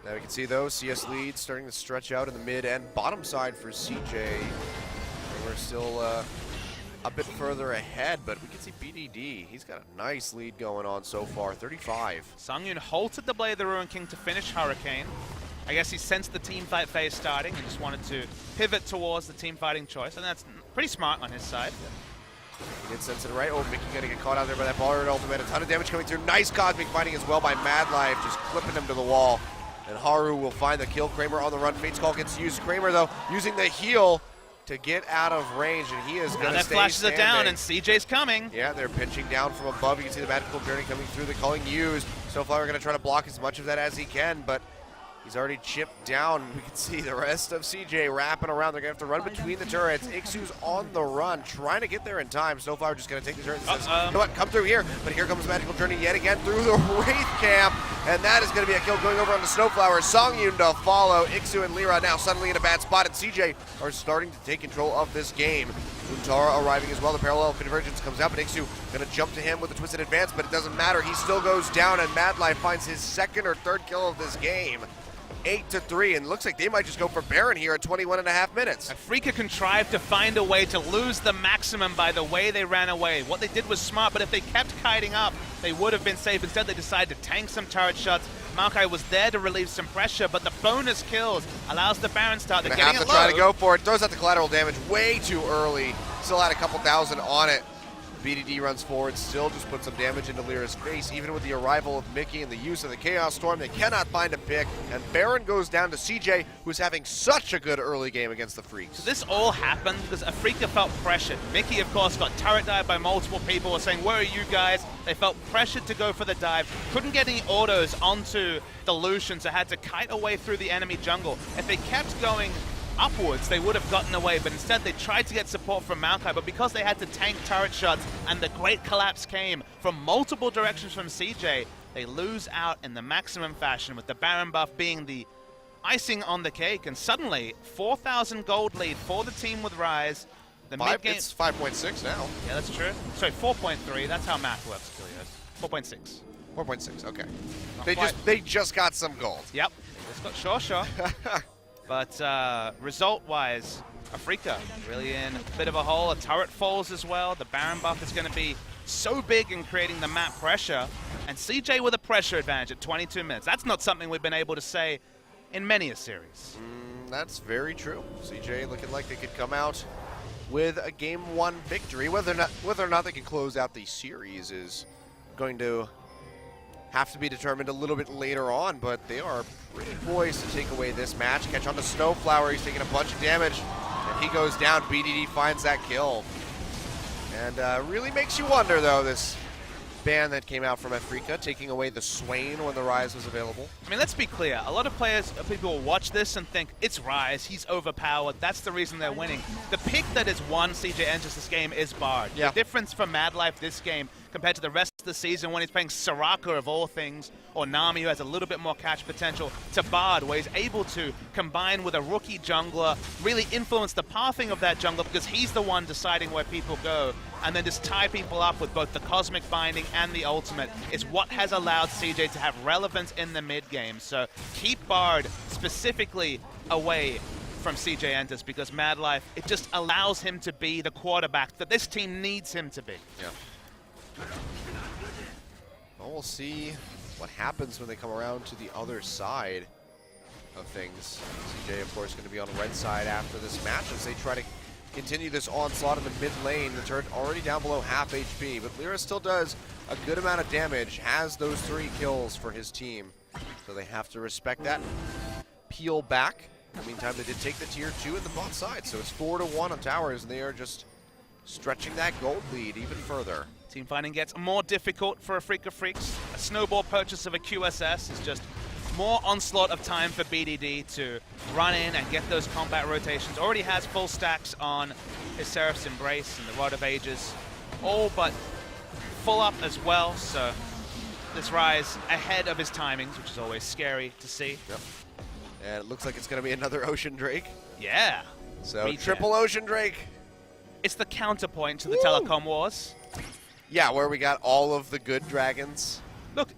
Now we can see, though, CS lead starting to stretch out in the mid and bottom side for CJ. And we're still a bit further ahead, but we can see BDD. He's got a nice lead going on so far, 35. Sangyoon halted the Blade of the Ruin King to finish Hurricane. I guess he sensed the team fight phase starting and just wanted to pivot towards the team fighting choice, and that's pretty smart on his side. He did sense it right. Oh, Mickey gonna get caught out there by that Ballard ultimate. A ton of damage coming through. Nice Cosmic fighting as well by MadLife, just clipping him to the wall. And Haru will find the kill. Kramer on the run. Fate's Call gets used. Kramer, though, using the heal to get out of range, and he is going to stay flashes standing. it down, and CJ's coming. Yeah, they're pinching down from above. You can see the Magical Journey coming through. The calling used. SnowFlower going to try to block as much of that as he can, but he's already chipped down. We can see the rest of CJ wrapping around. They're going to have to run between the turrets. ikssu's on the run, trying to get there in time. SnowFlower just going to take the turret and says, you know what, come through here. But here comes Magical Journey yet again through the Wraith camp. And that is going to be a kill going over onto SnowFlower. Sangyoon to follow. ikssu and lirA now suddenly in a bad spot. And CJ are starting to take control of this game. Untara arriving as well. The parallel convergence comes out, but ikssu going to jump to him with a twisted advance, but it doesn't matter. He still goes down, and MadLife finds his second or third kill of this game. 8-3, and looks like they might just go for Baron here at 21.5 minutes. Afreeca contrived to find a way to lose the maximum by the way they ran away. What they did was smart, but if they kept kiting up, they would have been safe. Instead, they decided to tank some turret shots. Maokai was there to relieve some pressure, but the bonus kills allows the Baron start. They're getting it low. Try to go for it. Throws out the collateral damage way too early. Still had a couple thousand on it. BDD runs forward, still just put some damage into lirA's face. Even with the arrival of Mickey and the use of the Chaos Storm, they cannot find a pick. And Baron goes down to CJ, who's having such a good early game against the Freaks. So this all happened because Afreeca felt pressured. Mickey, of course, got turret dived by multiple people were saying, where are you guys? They felt pressured to go for the dive. Couldn't get any autos onto the Lucian, so had to kite away through the enemy jungle. If they kept going upwards, they would have gotten away, but instead they tried to get support from Maokai, but because they had to tank turret shots and the great collapse came from multiple directions from CJ, they lose out in the maximum fashion, with the Baron buff being the icing on the cake, and suddenly 4,000 gold lead for the team with Ryze. The mid-game, it's 5.6 now. Yeah, that's true. Sorry, 4.3, that's how math works, Kilios. 4.6. 4.6, okay. Not They just got some gold. Yep, they just got sure. But result-wise, Afreeca really in a bit of a hole. A turret falls as well. The Baron buff is going to be so big in creating the map pressure. And CJ with a pressure advantage at 22 minutes. That's not something we've been able to say in many a series. That's very true. CJ looking like they could come out with a Game 1 victory. Whether or not they can close out the series is going to have to be determined a little bit later on, but they are pretty poised to take away this match. Catch on to SnowFlower, he's taking a bunch of damage, and he goes down. BDD finds that kill. And really makes you wonder, though, this ban that came out from Afreeca, taking away the Swain when the Ryze was available. I mean, let's be clear. A lot of people will watch this and think, it's Ryze, he's overpowered, that's the reason they're winning. The pick that has won CJ Entus this game is Bard. Yeah. The difference for MadLife this game compared to the rest of the season when he's playing Soraka of all things, or Nami, who has a little bit more catch potential, to Bard, where he's able to combine with a rookie jungler, really influence the pathing of that jungler because he's the one deciding where people go, and then just tie people up with both the Cosmic Binding and the Ultimate is what has allowed CJ to have relevance in the mid game. So keep Bard specifically away from CJ Entus, because MadLife, it just allows him to be the quarterback that this team needs him to be. Yeah. Well, we'll see what happens when they come around to the other side of things. CJ, of course, going to be on the red side after this match as they try to continue this onslaught in the mid lane. The turret already down below half HP, but lirA still does a good amount of damage, has those 3 kills for his team. So they have to respect that. Peel back. In the meantime, they did take the tier 2 at the bot side, so it's 4-1 on towers, and they are just stretching that gold lead even further. Team fighting gets more difficult for Afreeca Freecs. A snowball purchase of a QSS is just more onslaught of time for BDD to run in and get those combat rotations. Already has full stacks on his Seraph's Embrace and the Rod of Ages, all but full up as well, so this Ryze ahead of his timings, which is always scary to see. Yep. And it looks like it's going to be another Ocean Drake. Yeah. So triple Ocean Drake. It's the counterpoint to the Telecom Wars. Yeah, where we got all of the good dragons. Look,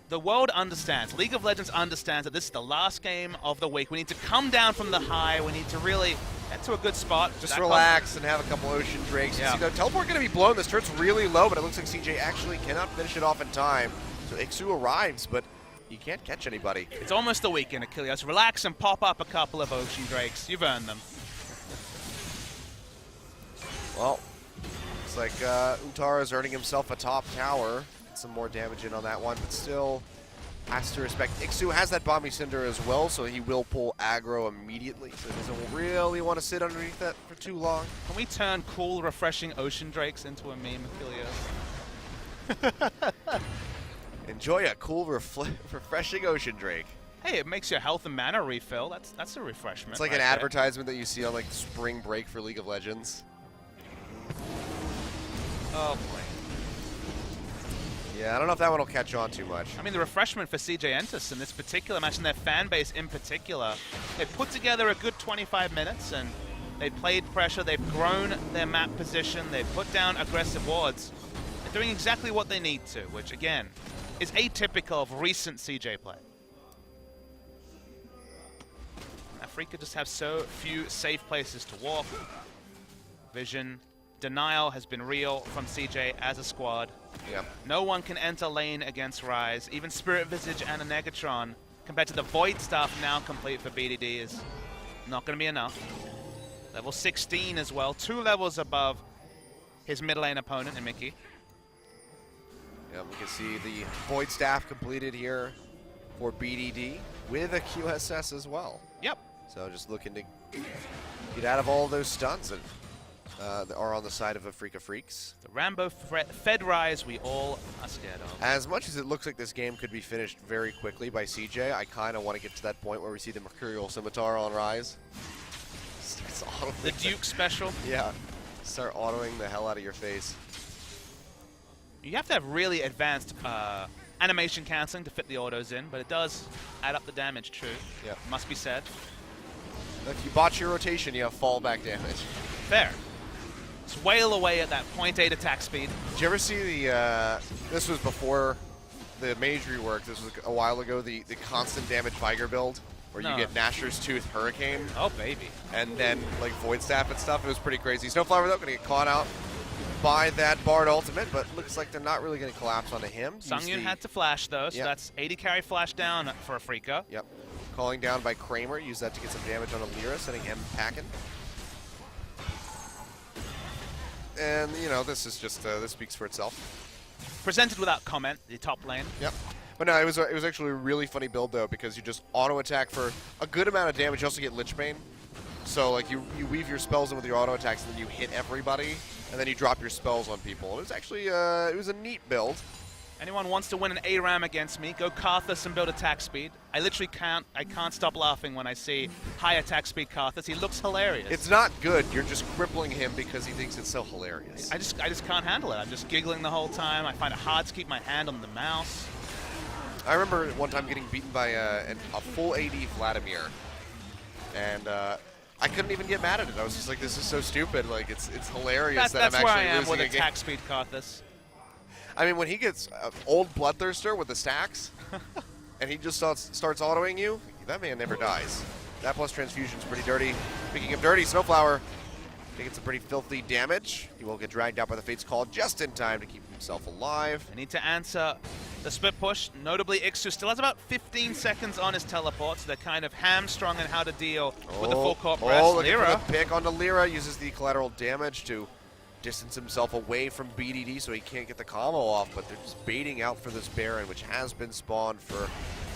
the world understands, League of Legends understands that this is the last game of the week. We need to come down from the high. We need to really get to a good spot. Just relax and have a couple Ocean Drakes. Yeah. See, the teleport going to be blown. This turret's really low, but it looks like CJ actually cannot finish it off in time. So ikssu arrives, but he can't catch anybody. It's almost a weekend, Achilles. Relax and pop up a couple of Ocean Drakes. You've earned them. Well, looks like Untara is earning himself a top tower. Get some more damage in on that one, but still has to respect. ikssu has that Bomby Cinder as well, so he will pull aggro immediately. So he doesn't really want to sit underneath that for too long. Can we turn cool, refreshing Ocean Drakes into a meme, Achilles? Enjoy a cool, refreshing Ocean Drake. Hey, it makes your health and mana refill. That's a refreshment. It's like right an there. advertisement that you see on like spring break for League of Legends. Oh boy. Yeah, I don't know if that one will catch on too much. I mean, the refreshment for CJ Entus in this particular match, and their fan base in particular, they put together a good 25 minutes, and they played pressure, they've grown their map position, they've put down aggressive wards. They're doing exactly what they need to, which again, is atypical of recent CJ play. Afreeca just have so few safe places to walk. Vision. Denial has been real from CJ as a squad. Yep. No one can enter lane against Ryze. Even Spirit Visage and a Negatron, compared to the Void stuff now complete for BDD, is not going to be enough. Level 16 as well, 2 levels above his mid lane opponent in Mickey. Yeah, we can see the Void Staff completed here for BDD with a QSS as well. Yep. So just looking to get out of all of those stuns that are on the side of Afreeca Freecs. The Rambo-fed Ryze we all are scared of. As much as it looks like this game could be finished very quickly by CJ, I kind of want to get to that point where we see the Mercurial Scimitar on Ryze. The Duke special. Yeah. Start autoing the hell out of your face. You have to have really advanced animation canceling to fit the autos in, but it does add up the damage, true. Yep. Must be said. If you botch your rotation, you have fallback damage. Fair. It's wail away at that 0.8 attack speed. Did you ever see the, this was before the mage rework, this was a while ago, the constant damage Viger build, where you get Nashor's Tooth Hurricane. Oh, baby. And then, like, Void Staff and stuff. It was pretty crazy. SnowFlower, though, going to get caught out by that Bard ultimate, but looks like they're not really going to collapse onto him. Sangyoon had to flash, though, so that's 80 carry flash down for Afreeca. Yep. Calling down by Kramer. Use that to get some damage on a lirA, sending him packing. And, you know, this is just, this speaks for itself. Presented without comment, the top lane. Yep. But no, it was actually a really funny build, though, because you just auto-attack for a good amount of damage. You also get Lichbane. So, like, you weave your spells in with your auto-attacks, and then you hit everybody, and then you drop your spells on people. And it was actually, it was a neat build. Anyone wants to win an ARAM against me, go Karthus and build attack speed. I literally can't stop laughing when I see high attack speed Karthus. He looks hilarious. It's not good. You're just crippling him because he thinks it's so hilarious. I just can't handle it. I'm just giggling the whole time. I find it hard to keep my hand on the mouse. I remember one time getting beaten by a full AD Vladimir, and I couldn't even get mad at it. I was just like, this is so stupid. Like, it's hilarious that I'm actually losing a game. That's where I am with attack speed Karthus. I mean, when he gets old Bloodthirster with the stacks, and he just starts autoing you, that man never dies. That plus transfusion's pretty dirty. Speaking of dirty, SnowFlower taking some pretty filthy damage. He will get dragged out by the Fate's Call just in time to keep himself alive. I need to answer the split push. Notably, ikssu still has about 15 seconds on his teleport, so they're kind of hamstrung in how to deal with the full court press. Looking for the pick onto lirA, uses the collateral damage to distance himself away from BDD so he can't get the combo off, but they're just baiting out for this Baron, which has been spawned for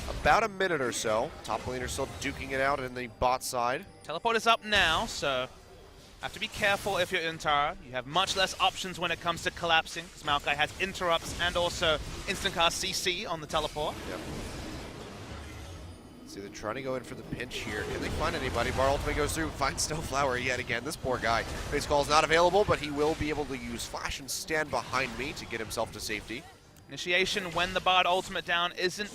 about a minute or so. Top laner still duking it out in the bot side. Teleport is up now, so have to be careful if you're Untara. You have much less options when it comes to collapsing, because Maokai has interrupts and also instant cast CC on the teleport. Yep. See, they're trying to go in for the pinch here. Can they find anybody? Bar ultimate goes through, finds SnowFlower yet again. This poor guy. Face call is not available, but he will be able to use Flash and stand behind me to get himself to safety. Initiation when the Bard ultimate down isn't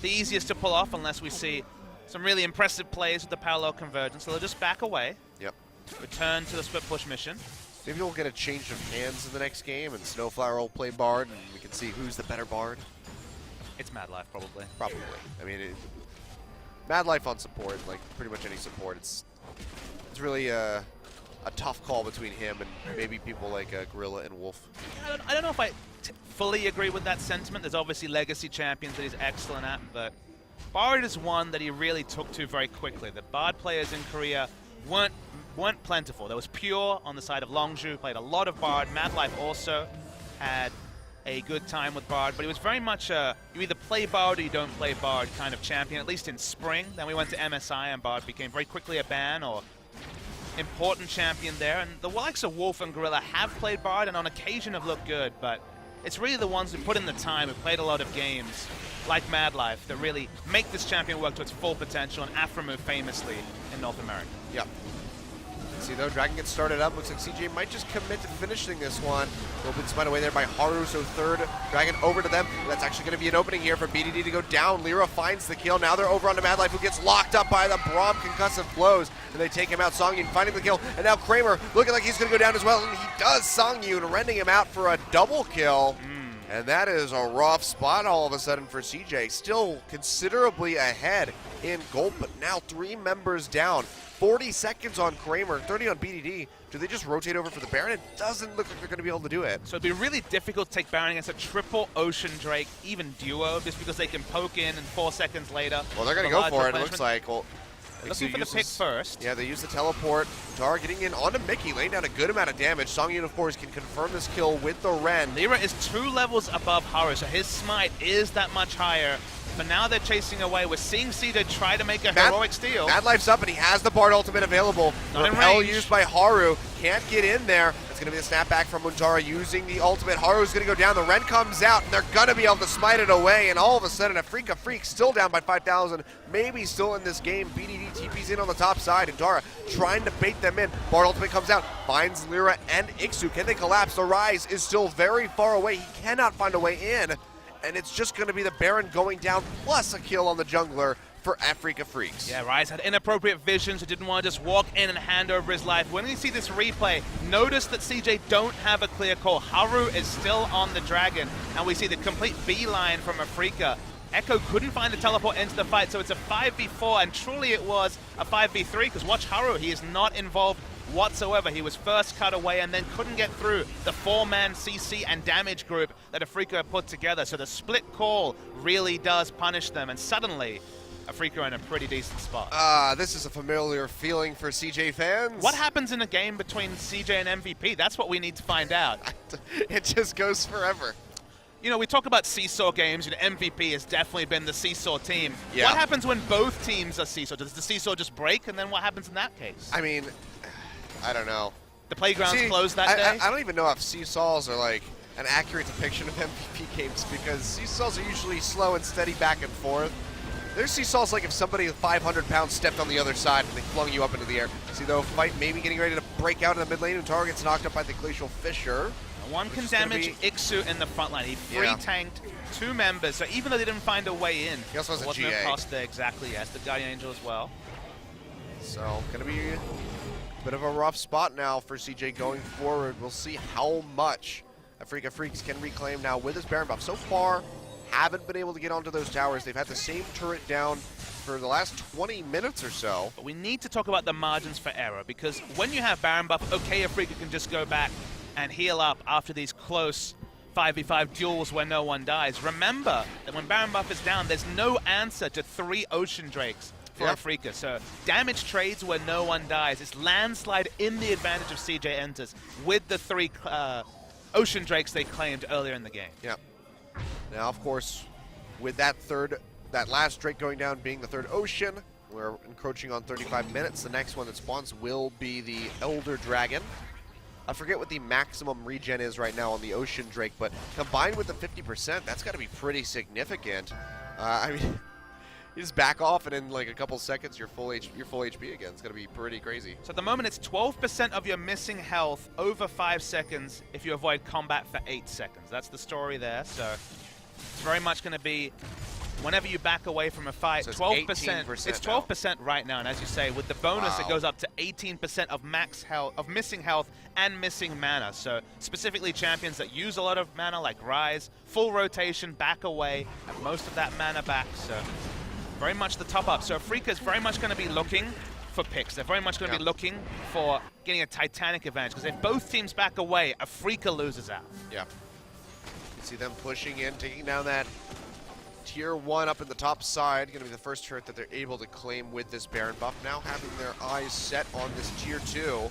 the easiest to pull off unless we see some really impressive plays with the parallel convergence, so they'll just back away. Yep. Return to the split push mission. Maybe we'll get a change of hands in the next game, and SnowFlower will play Bard, and we can see who's the better Bard. It's MadLife, probably. Probably. I mean, MadLife on support, like pretty much any support, it's really a tough call between him and maybe people like Gorilla and Wolf. I don't know if I fully agree with that sentiment. There's obviously legacy champions that he's excellent at, but Bard is one that he really took to very quickly. The Bard players in Korea weren't plentiful. There was Pure on the side of Longzhu, played a lot of Bard. MadLife also had a good time with Bard, but he was very much you either play Bard or you don't play Bard kind of champion, at least in spring. Then we went to MSI and Bard became very quickly a ban or important champion there. And the likes of Wolf and Gorilla have played Bard and on occasion have looked good, but it's really the ones who put in the time, who played a lot of games, like MadLife, that really make this champion work to its full potential, and Afreeca famously in North America. Yep. See though, Dragon gets started up. Looks like CJ might just commit to finishing this one. A little bit spun away there by Haru, so third Dragon over to them. That's actually going to be an opening here for BDD to go down. lirA finds the kill. Now they're over onto MadLife, who gets locked up by the Braum concussive blows, and they take him out. Sangyoon finding the kill, and now Kramer looking like he's going to go down as well, and he does. Sangyoon rending him out for a double kill. And that is a rough spot all of a sudden for CJ. Still considerably ahead in gold, but now 3 members down. 40 seconds on Kramer, 30 on BDD. Do they just rotate over for the Baron? It doesn't look like they're going to be able to do it. So it'd be really difficult to take Baron against a triple Ocean Drake, even duo, just because they can poke in and 4 seconds later. Well, they're going to go for it, it looks like. Well, looking for the pick first. Yeah, they use the teleport. Untara getting in onto Mickey, laying down a good amount of damage. Sangyoon, of course, can confirm this kill with the Ren. lirA is 2 levels above Haru, so his smite is that much higher. But now they're chasing away. We're seeing CJ try to make a heroic steal. MadLife's up, and he has the Bard ultimate available. Repel used by Haru. Can't get in there. It's going to be a snapback from Untara using the ultimate. Haru's going to go down. The Ren comes out, and they're going to be able to smite it away. And all of a sudden, Afreeca Freecs still down by 5,000. Maybe still in this game. BDD TP's in on the top side. Untara trying to bait them in. Bard ultimate comes out, finds lirA and ikssu. Can they collapse? The Ryze is still very far away. He cannot find a way in. And it's just going to be the Baron going down, plus a kill on the jungler for Afreeca Freecs. Yeah, Ryze had inappropriate vision, so didn't want to just walk in and hand over his life. When you see this replay, notice that CJ don't have a clear call. Haru is still on the dragon, and we see the complete beeline from Afreeca. Ekko couldn't find the teleport into the fight, so it's a 5v4, and truly it was a 5v3, because watch Haru, he is not involved whatsoever. He was first cut away and then couldn't get through the 4-man CC and damage group that Afreeca put together. So the split call really does punish them, and suddenly Afreeca are in a pretty decent spot. This is a familiar feeling for CJ fans. What happens in a game between CJ and MVP? That's what we need to find out. It just goes forever. You know, we talk about seesaw games. You know, MVP has definitely been the seesaw team. Yeah. What happens when both teams are seesaw? Does the seesaw just break, and then what happens in that case? I mean, I don't know. The playground's closed that day? I don't even know if seesaws are like an accurate depiction of MVP games, because seesaws are usually slow and steady back and forth. There's seesaws like if somebody with 500 pounds stepped on the other side and they flung you up into the air. See, though, fight maybe getting ready to break out in the mid lane, and Untara gets knocked up by the Glacial Fissure. One can damage ikssu in the front line. He free-tanked 2 members, so even though they didn't find a way in, he also has there a wasn't GA. no cost there, exactly, yes. The Guardian Angel as well. So, gonna be a bit of a rough spot now for CJ going forward. We'll see how much Afreeca Freecs can reclaim now with his Baron buff. So far, haven't been able to get onto those towers. They've had the same turret down for the last 20 minutes or so. But we need to talk about the margins for error, because when you have Baron buff, okay, Afreeca can just go back and heal up after these close 5v5 duels where no one dies. Remember that when Baron buff is down, there's no answer to 3 Ocean Drakes for Afreeca. So damage trades where no one dies. It's landslide in the advantage of CJ Entus with the 3 Ocean Drakes they claimed earlier in the game. Yep. Now, of course, with that last Drake going down being the 3rd Ocean, we're encroaching on 35 minutes. The next one that spawns will be the Elder Dragon. I forget what the maximum regen is right now on the Ocean Drake, but combined with the 50%, that's got to be pretty significant. I mean, you just back off, and in like a couple seconds, you're full HP again. It's going to be pretty crazy. So at the moment, it's 12% of your missing health over 5 seconds if you avoid combat for 8 seconds. That's the story there. So it's very much going to be whenever you back away from a fight, so 12%. It's 12% right now, and as you say, with the bonus, it goes up to 18% of max health, of missing health and missing mana. So specifically champions that use a lot of mana, like Ryze, full rotation, back away, have most of that mana back. So very much the top up. So Afreeca is very much going to be looking for picks. They're very much going to be looking for getting a Titanic advantage, because if both teams back away, Afreeca loses out. Yeah. You see them pushing in, taking down that Tier 1 up in the top side. Going to be the first turret that they're able to claim with this Baron buff. Now having their eyes set on this Tier 2.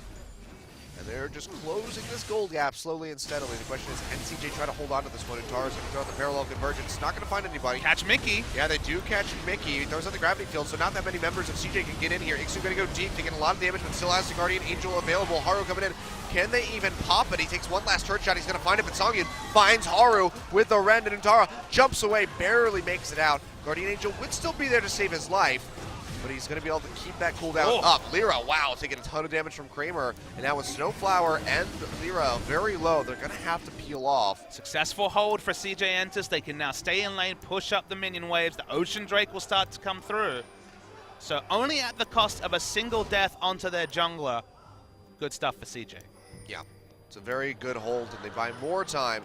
And they're just closing this gold gap slowly and steadily. The question is, can CJ try to hold on to this one? Untara's going to throw out the parallel convergence. Not going to find anybody. Catch Mickey. Yeah, they do catch Mickey. He throws out the gravity field, so not that many members of CJ can get in here. ikssu going to go deep, taking a lot of damage, but still has the Guardian Angel available. Haru coming in. Can they even pop it? He takes one last turret shot. He's going to find it, but Sangyoon finds Haru with the Ren, and Untara jumps away, barely makes it out. Guardian Angel would still be there to save his life, but he's going to be able to keep that cooldown up. lirA, wow, taking a ton of damage from Kramer. And now with SnowFlower and lirA very low, they're going to have to peel off. Successful hold for CJ Entus. They can now stay in lane, push up the minion waves. The Ocean Drake will start to come through. So only at the cost of a single death onto their jungler. Good stuff for CJ. Yeah, it's a very good hold, and they buy more time.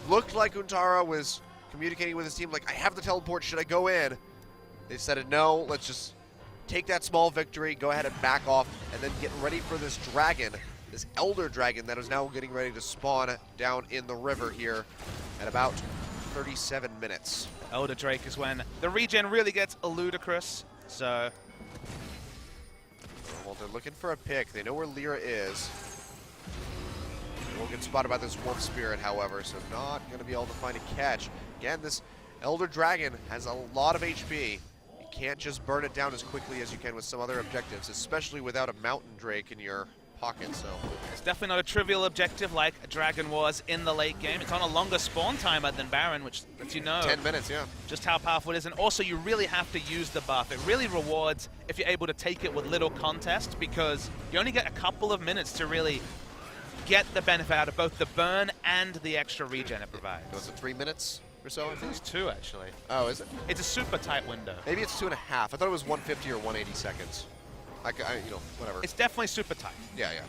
Looked like Untara was communicating with his team, like, I have the teleport, should I go in? They decided, no, let's just take that small victory, go ahead and back off, and then get ready for this dragon, this Elder Dragon that is now getting ready to spawn down in the river here at about 37 minutes. Elder Drake is when the regen really gets ludicrous, so... Well, they're looking for a pick. They know where lirA is. They won't get spotted by this Wolf Spirit, however, so not going to be able to find a catch. Again, this Elder Dragon has a lot of HP. You can't just burn it down as quickly as you can with some other objectives, especially without a Mountain Drake in your pocket, so... It's definitely not a trivial objective like a Dragon was in the late game. It's on a longer spawn timer than Baron, which lets you know 10 minutes, yeah. just how powerful it is. And also, you really have to use the buff. It really rewards if you're able to take it with little contest, because you only get a couple of minutes to really get the benefit out of both the burn and the extra regen it provides. Was it 3 minutes or so? I think it's 2, actually. Oh, is it? It's a super tight window. Maybe it's 2.5. I thought it was 150 or 180 seconds. You know, whatever. It's definitely super tight. Yeah, yeah.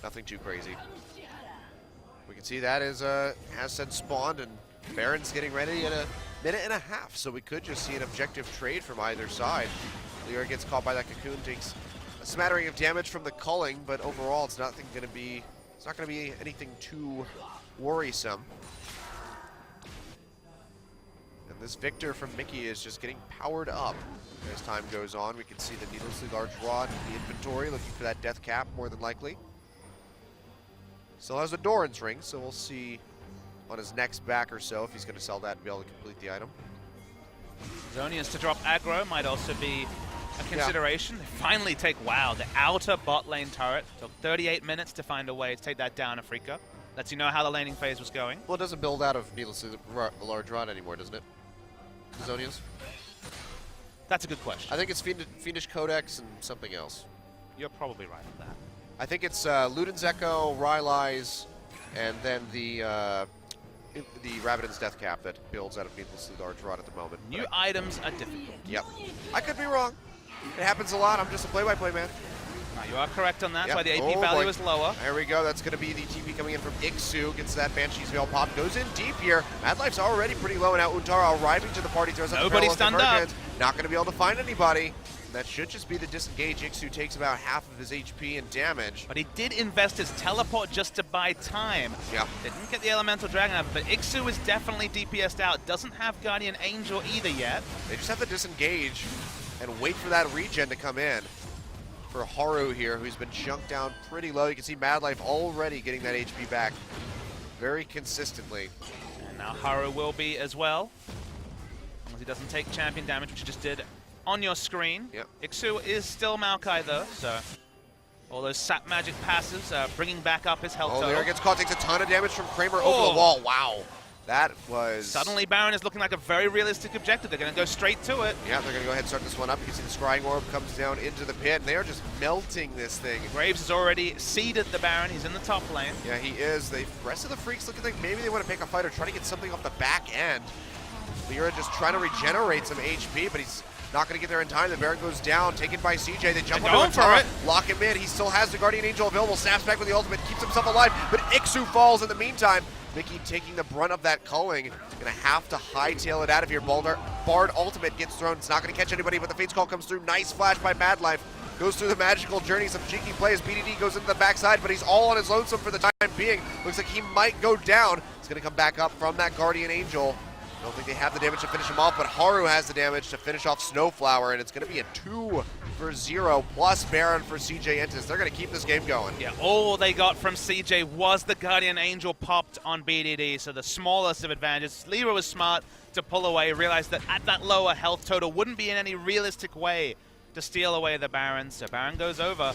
Nothing too crazy. We can see that is has said spawned, and Baron's getting ready in a minute and a half, so we could just see an objective trade from either side. lirA gets caught by that cocoon, takes a smattering of damage from the culling, but overall it's not going to be anything too worrisome. And this Viktor from Mickey is just getting powered up. As time goes on, we can see the needlessly large rod in the inventory, looking for that death cap, more than likely. Still has the Doran's ring, so we'll see on his next back or so if he's going to sell that and be able to complete the item. Zonians to drop aggro might also be a consideration. They finally take, wow, the outer bot lane turret. Took 38 minutes to find a way to take that down, Afreeca. Lets you know how the laning phase was going. Well, it doesn't build out of needlessly large rod anymore, doesn't it? The Zonians? That's a good question. I think it's Fiendish Codex and something else. You're probably right with that. I think it's Luden's Echo, Ryze, and then the Rabbidan's Death Cap that builds out of needlessly large rod at the moment. New items are difficult. Yep. I could be wrong. It happens a lot. I'm just a play-by-play man. You are correct on that. Yep. That's why the AP value is lower. There we go. That's going to be the TP coming in from ikssu. Gets that Banshee's Veil pop. Goes in deep here. MadLife's already pretty low, and now Untara arriving to the party. Throws out Nobody the stunned up. Not going to be able to find anybody. That should just be the disengage. ikssu takes about half of his HP and damage. But he did invest his teleport just to buy time. Yeah. Didn't get the Elemental Dragon out, but ikssu is definitely DPS'd out. Doesn't have Guardian Angel either yet. They just have to disengage and wait for that regen to come in. For Haru here, who's been chunked down pretty low. You can see MadLife already getting that HP back very consistently. And now Haru will be as well. As long as he doesn't take champion damage, which he just did on your screen. Yep. ikssu is still Maokai though, so all those sap magic passives bringing back up his health total. lirA gets caught, takes a ton of damage from Kramer over the wall. Wow. That was... Suddenly Baron is looking like a very realistic objective. They're going to go straight to it. Yeah, they're going to go ahead and start this one up. You can see the Scrying Orb comes down into the pit, and they are just melting this thing. Graves has already seeded the Baron. He's in the top lane. Yeah, he is. The rest of the Freaks looking like maybe they want to pick a fight or try to get something off the back end. lirA just trying to regenerate some HP, but he's not going to get there in time. The Baron goes down, taken by CJ. They jump onto Untara, lock him in. He still has the Guardian Angel available. Snaps back with the ultimate, keeps himself alive, but ikssu falls in the meantime. Mickey taking the brunt of that culling. Gonna have to hightail it out of here. Bard ultimate gets thrown. It's not gonna catch anybody, but the Fate's Call comes through. Nice flash by MadLife. Goes through the magical journey. Some cheeky plays. BDD goes into the backside, but he's all on his lonesome for the time being. Looks like he might go down. He's gonna come back up from that Guardian Angel. I don't think they have the damage to finish him off, but Haru has the damage to finish off SnowFlower, and it's going to be a 2-for-0 plus Baron for CJ Entus. They're going to keep this game going. Yeah, all they got from CJ was the Guardian Angel popped on BDD, so the smallest of advantages. lirA was smart to pull away, realized that at that lower health total wouldn't be in any realistic way to steal away the Baron, so Baron goes over.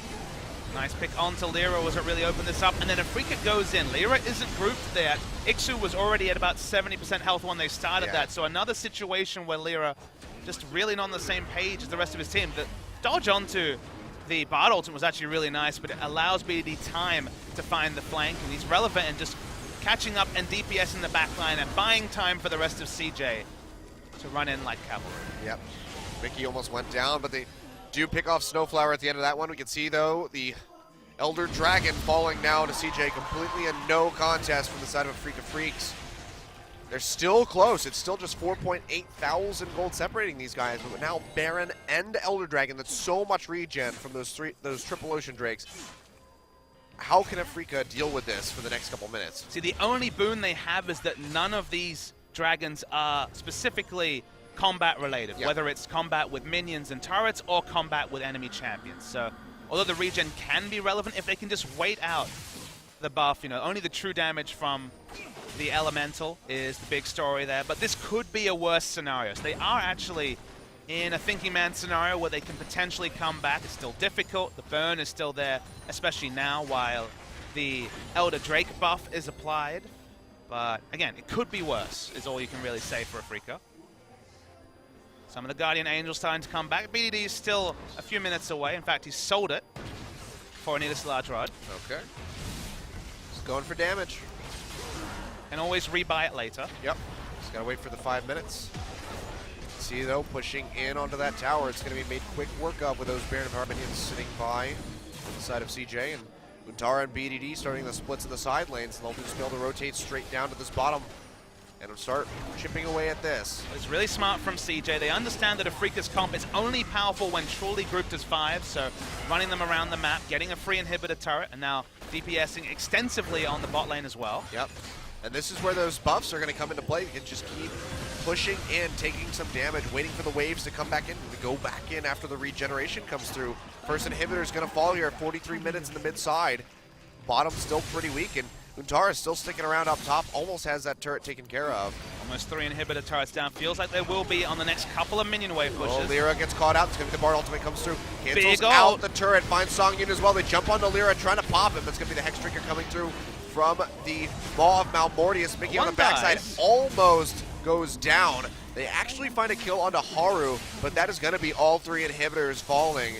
Nice pick onto lirA was it really opened this up, and then Afreeca goes in. lirA isn't grouped there. ikssu was already at about 70% health when they started that, so another situation where lirA just really not on the same page as the rest of his team. The dodge onto the Bard ultimate was actually really nice, but it allows BDD time to find the flank, and he's relevant and just catching up and DPS in the backline and buying time for the rest of CJ to run in like cavalry. Yep. Mickey almost went down, but they do pick off SnowFlower at the end of that one. We can see, though, the Elder Dragon falling now to CJ, completely a no contest from the side of Afreeca Freecs. They're still close. It's still just 4.8 thousand gold separating these guys. But now Baron and Elder Dragon, that's so much regen from those triple ocean drakes. How can Afreeca deal with this for the next couple minutes? See, the only boon they have is that none of these dragons are specifically combat related, whether it's combat with minions and turrets or combat with enemy champions. So although the regen can be relevant, if they can just wait out the buff, you know, only the true damage from the elemental is the big story there. But this could be a worse scenario. So they are actually in a thinking man scenario where they can potentially come back. It's still difficult. The burn is still there, especially now while the Elder Drake buff is applied. But again, it could be worse, is all you can really say for Afreeca. Some of the Guardian Angels starting to come back. BDD is still a few minutes away. In fact, he's sold it for an Edith's Large Rod. Okay. Just going for damage. And always rebuy it later. Yep. Just gotta wait for the 5 minutes. See though, pushing in onto that tower. It's gonna be made quick work of with those Baron of Power minions sitting by on the side of CJ, and Untara and BDD starting the splits in the side lanes. And they'll just be able to rotate straight down to this bottom and start chipping away at this. It's really smart from CJ. They understand that Afreeca's comp is only powerful when truly grouped as 5, so running them around the map, getting a free inhibitor turret, and now DPSing extensively on the bot lane as well. Yep. And this is where those buffs are going to come into play. You can just keep pushing in, taking some damage, waiting for the waves to come back in, to go back in after the regeneration comes through. First inhibitor is going to fall here at 43 minutes in the mid side. Bottom's still pretty weak, and Untara is still sticking around up top, almost has that turret taken care of. Almost 3 inhibitor turrets down. Feels like there will be on the lnext couple of minion wave pushes. Oh, lirA gets caught out. It's going to be the Bard ultimate comes through. Cancels Big out ult. the turret, finds Sangyoon as well. They jump onto lirA, trying to pop him. That's going to be the Hex Drinker coming through from the Maw of Malmortius. Mickey on the backside almost goes down. They actually find a kill onto Haru, but that is going to be all 3 inhibitors falling.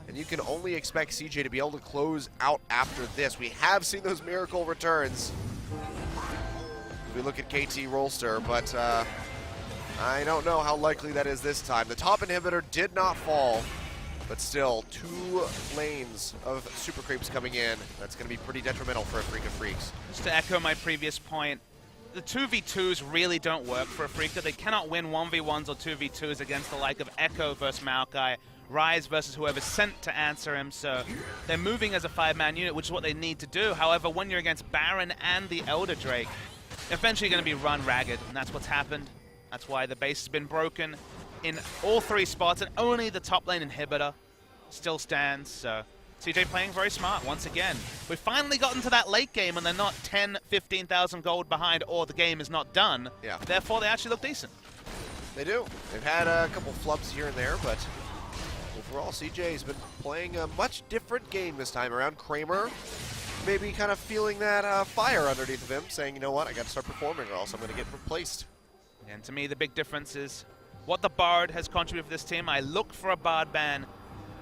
And you can only expect CJ to be able to close out after this. We have seen those miracle returns. We look at KT Rolster, but I don't know how likely that is this time. The top inhibitor did not fall, but still 2 lanes of super creeps coming in. That's going to be pretty detrimental for Afreeca Freecs. Just to echo my previous point, the 2v2s really don't work for Afreeca. They cannot win 1v1s or 2v2s against the like of Ekko versus Maokai, Ryze versus whoever's sent to answer him, so they're moving as a 5-man unit, which is what they need to do. However, when you're against Baron and the Elder Drake, eventually going to be run ragged, and that's what's happened. That's why the base has been broken in all 3 spots, and only the top lane inhibitor still stands. So CJ playing very smart once again. We've finally gotten to that late game, and they're not 10, 15,000 gold behind, or the game is not done. Yeah. Therefore, they actually look decent. They do. They've had a couple flubs here and there, but overall, CJ's been playing a much different game this time around. Kramer maybe kind of feeling that fire underneath of him, saying, you know what, I got to start performing or else I'm going to get replaced. And to me, the big difference is what the Bard has contributed for this team. I look for a Bard ban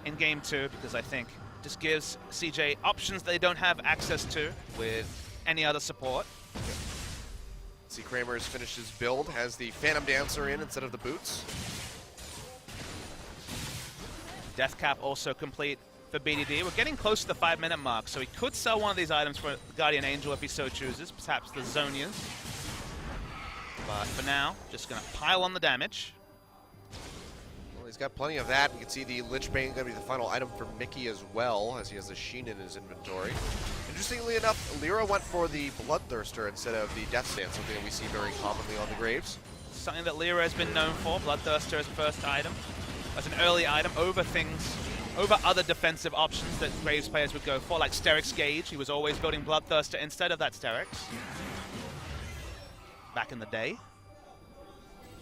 in Game 2 because I think it just gives CJ options they don't have access to with any other support. See, Kramer has finished his build, has the Phantom Dancer in instead of the boots. Death Cap also complete for BDD. We're getting close to the 5-minute mark, so he could sell one of these items for Guardian Angel if he so chooses, perhaps the Zonias. But for now, just going to pile on the damage. Well, he's got plenty of that. You can see the Lich Bane going to be the final item for Mickey as well, as he has the Sheen in his inventory. Interestingly enough, lirA went for the Bloodthirster instead of the Death Stance, something that we see very commonly on the Graves. Something that lirA has been known for, Bloodthirster as first item. As an early item over other defensive options that Graves players would go for, like Steric's Gauge. He was always building Bloodthirster instead of that Steric's back in the day.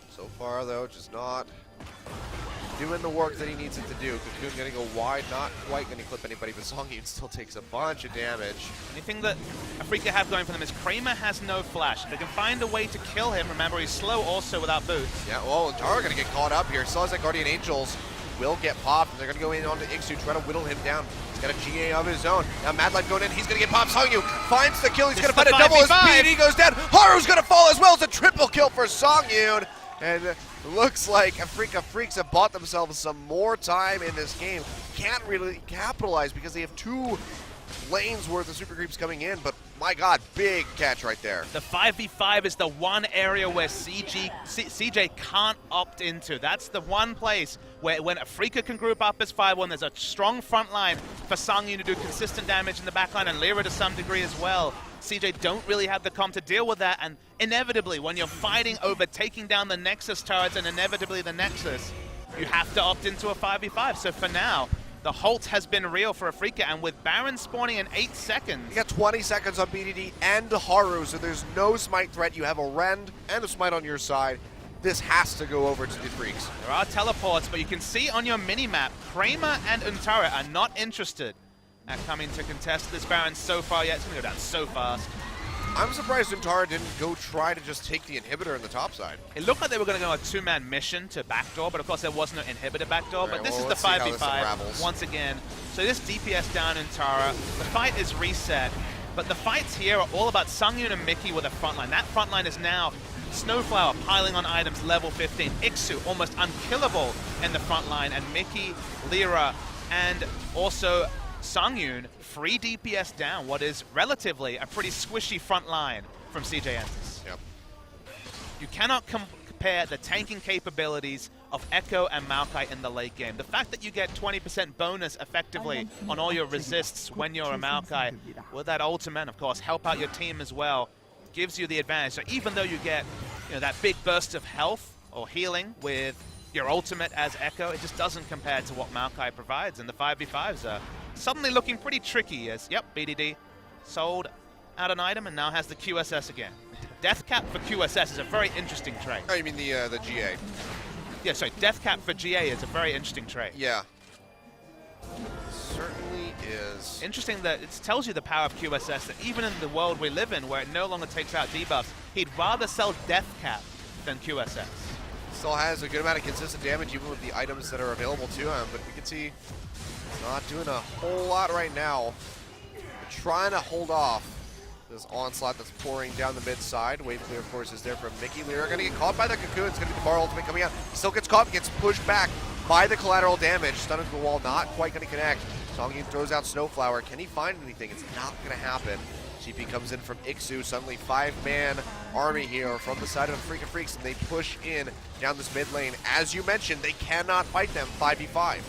So far, though, just not doing the work that he needs it to do. Cocoon going to go wide, not quite going to clip anybody, but Sangyoon still takes a bunch of damage. Anything that Afreeca have going for them is Kramer has no flash. If they can find a way to kill him, remember he's slow also without boots. Yeah, well, Untara going to get caught up here. Still has that Guardian Angels will get popped, and they're going to go in onto ikssu, try to whittle him down. He's got a GA of his own. Now MadLife going in, he's going to get popped. Sangyoon finds the kill, he's going to find a double as BDD goes down. Haru's going to fall as well. It's a triple kill for Sangyoon. And looks like Afreeca Freecs have bought themselves some more time in this game. Can't really capitalize because they have 2 lanes worth of super creeps coming in, but my god, big catch right there. The 5v5 is the one area where CJ can't opt into. That's the one place where when Afreeca can group up as 5-1, there's a strong front line for Sangyoon to do consistent damage in the back line, and lirA to some degree as well. CJ don't really have the comp to deal with that, and inevitably, when you're fighting over taking down the Nexus turrets and inevitably the Nexus, you have to opt into a 5v5. So for now, the halt has been real for Afreeca, and with Baron spawning in 8 seconds. You got 20 seconds on BDD and Haru, so there's no smite threat. You have a Rend and a smite on your side. This has to go over to the Freaks. There are teleports, but you can see on your mini-map, Kramer and Untara are not interested at coming to contest this Baron so far yet. It's going to go down so fast. I'm surprised Untara didn't go try to just take the inhibitor in the top side. It looked like they were going to go on a two-man mission to backdoor, but of course there was no inhibitor backdoor. Right, but this well, is the 5v5 once again. So this DPS down Untara. The fight is reset, but the fights here are all about Sangyoon and Mickey with a frontline. That frontline is now SnowFlower piling on items level 15. Iksu almost unkillable in the front line, and Mickey, lirA, and also Sangyoon free DPS down what is relatively a pretty squishy front line from CJ Entus. Yep. You cannot compare the tanking capabilities of Ekko and Maokai in the late game. The fact that you get 20% bonus effectively on all your resists when you're a Maokai with that ultimate, of course, help out your team as well, gives you the advantage. So even though you get that big burst of health or healing with your ultimate as Ekko, it just doesn't compare to what Maokai provides, and the 5v5s are suddenly looking pretty tricky as, yep, BDD sold out an item and now has the QSS again. Death cap for QSS is a very interesting trait. Oh, you mean the GA? Yeah, sorry, death cap for GA is a very interesting trait. Yeah. Certainly is. Interesting that it tells you the power of QSS, that even in the world we live in where it no longer takes out debuffs, he'd rather sell death cap than QSS. Still has a good amount of consistent damage even with the items that are available to him, but we can see he's not doing a whole lot right now. But trying to hold off this onslaught that's pouring down the mid side. Wave clear, of course, is there from Mickey. lirA gonna get caught by the cocoon. It's gonna be the bar ultimate coming out. He still gets caught, gets pushed back by the collateral damage. Stun into the wall, not quite gonna connect. Sangyoon throws out SnowFlower. Can he find anything? It's not gonna happen. GP comes in from ikssu, suddenly 5-man army here from the side of Afreeca Freecs, and they push in down this mid lane. As you mentioned, they cannot fight them 5v5.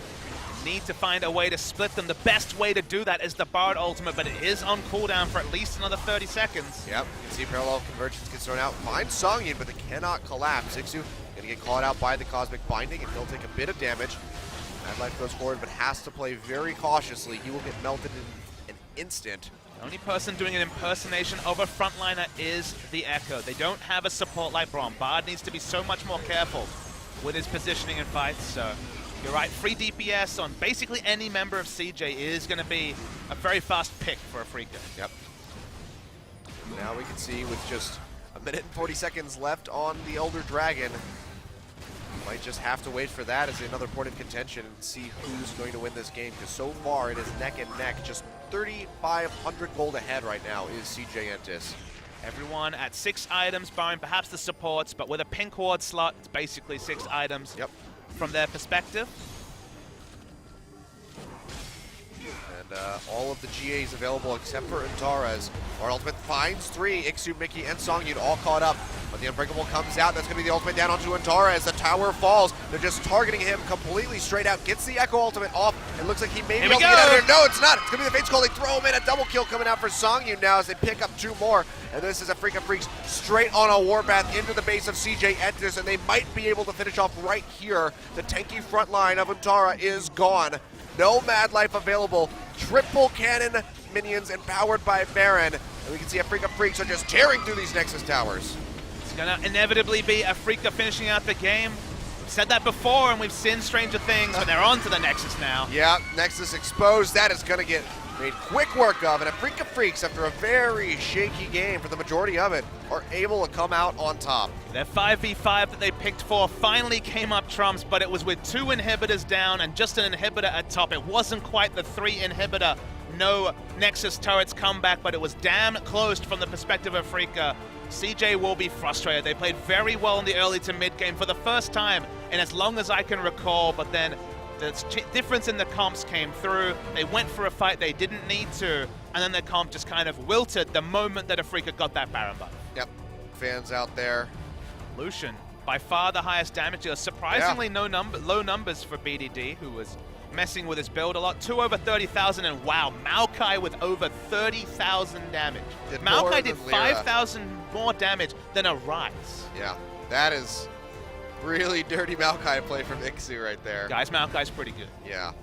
Need to find a way to split them. The best way to do that is the Bard ultimate, but it is on cooldown for at least another 30 seconds. Yep, you can see parallel convergence gets thrown out. Finds Sangyoon, but they cannot collapse. ikssu gonna get caught out by the Cosmic Binding, and he'll take a bit of damage. MadLife goes forward, but has to play very cautiously. He will get melted in an instant. The only person doing an impersonation of a frontliner is the Ekko. They don't have a support like Braum. Bard needs to be so much more careful with his positioning in fights, so you're right, free DPS on basically any member of CJ is going to be a very fast pick for Afreeca. Yep. Now we can see with just a minute and 40 seconds left on the Elder Dragon, might just have to wait for that as another point of contention and see who's going to win this game, because so far it is neck and neck. Just 3,500 gold ahead right now is CJ Entus. Everyone at 6 items, barring perhaps the supports, but with a pink ward slot, it's basically 6 items. Yep. From their perspective. And all of the GAs available except for Untara's. Our ultimate finds 3, ikssu, Mickey, and Sangyoon all caught up. But the Unbreakable comes out. That's going to be the ultimate down onto Untara as the tower falls. They're just targeting him completely straight out. Gets the Ekko ultimate off. It looks like he may be able to get out of there. No, it's not. It's going to be the Fates Call. They throw him in. A double kill coming out for Sangyoon now as they pick up 2 more. And this is Afreeca Freecs straight on a warpath into the base of CJ Entus, and they might be able to finish off right here. The tanky front line of Untara is gone. No MadLife available. Triple cannon minions empowered by Baron. And we can see Afreeca Freecs are just tearing through these Nexus towers. It's going to inevitably be Afreeca finishing out the game. We've said that before, and we've seen stranger things, but they're on to the Nexus now. Yeah, Nexus exposed. That is going to get made quick work of, and Afreeca Freecs, after a very shaky game for the majority of it, are able to come out on top. Their 5v5 that they picked for finally came up trumps, but it was with 2 inhibitors down and just an inhibitor at top. It wasn't quite the 3 inhibitor, no Nexus turrets comeback, but it was damn close from the perspective of Afreeca. CJ will be frustrated. They played very well in the early to mid game for the first time in as long as I can recall, but then The difference in the comps came through. They went for a fight they didn't need to, and then their comp just kind of wilted the moment that Afreeca got that Baron buff. Yep, fans out there. Lucian, by far the highest damage dealer. Surprisingly low numbers for BDD, who was messing with his build a lot. 2 over 30,000, and wow, Maokai with over 30,000 damage. Maokai did 5,000 more damage than a Ryze. Yeah, that is really dirty Maokai play from ikssu right there. Guys, Maokai's pretty good. Yeah.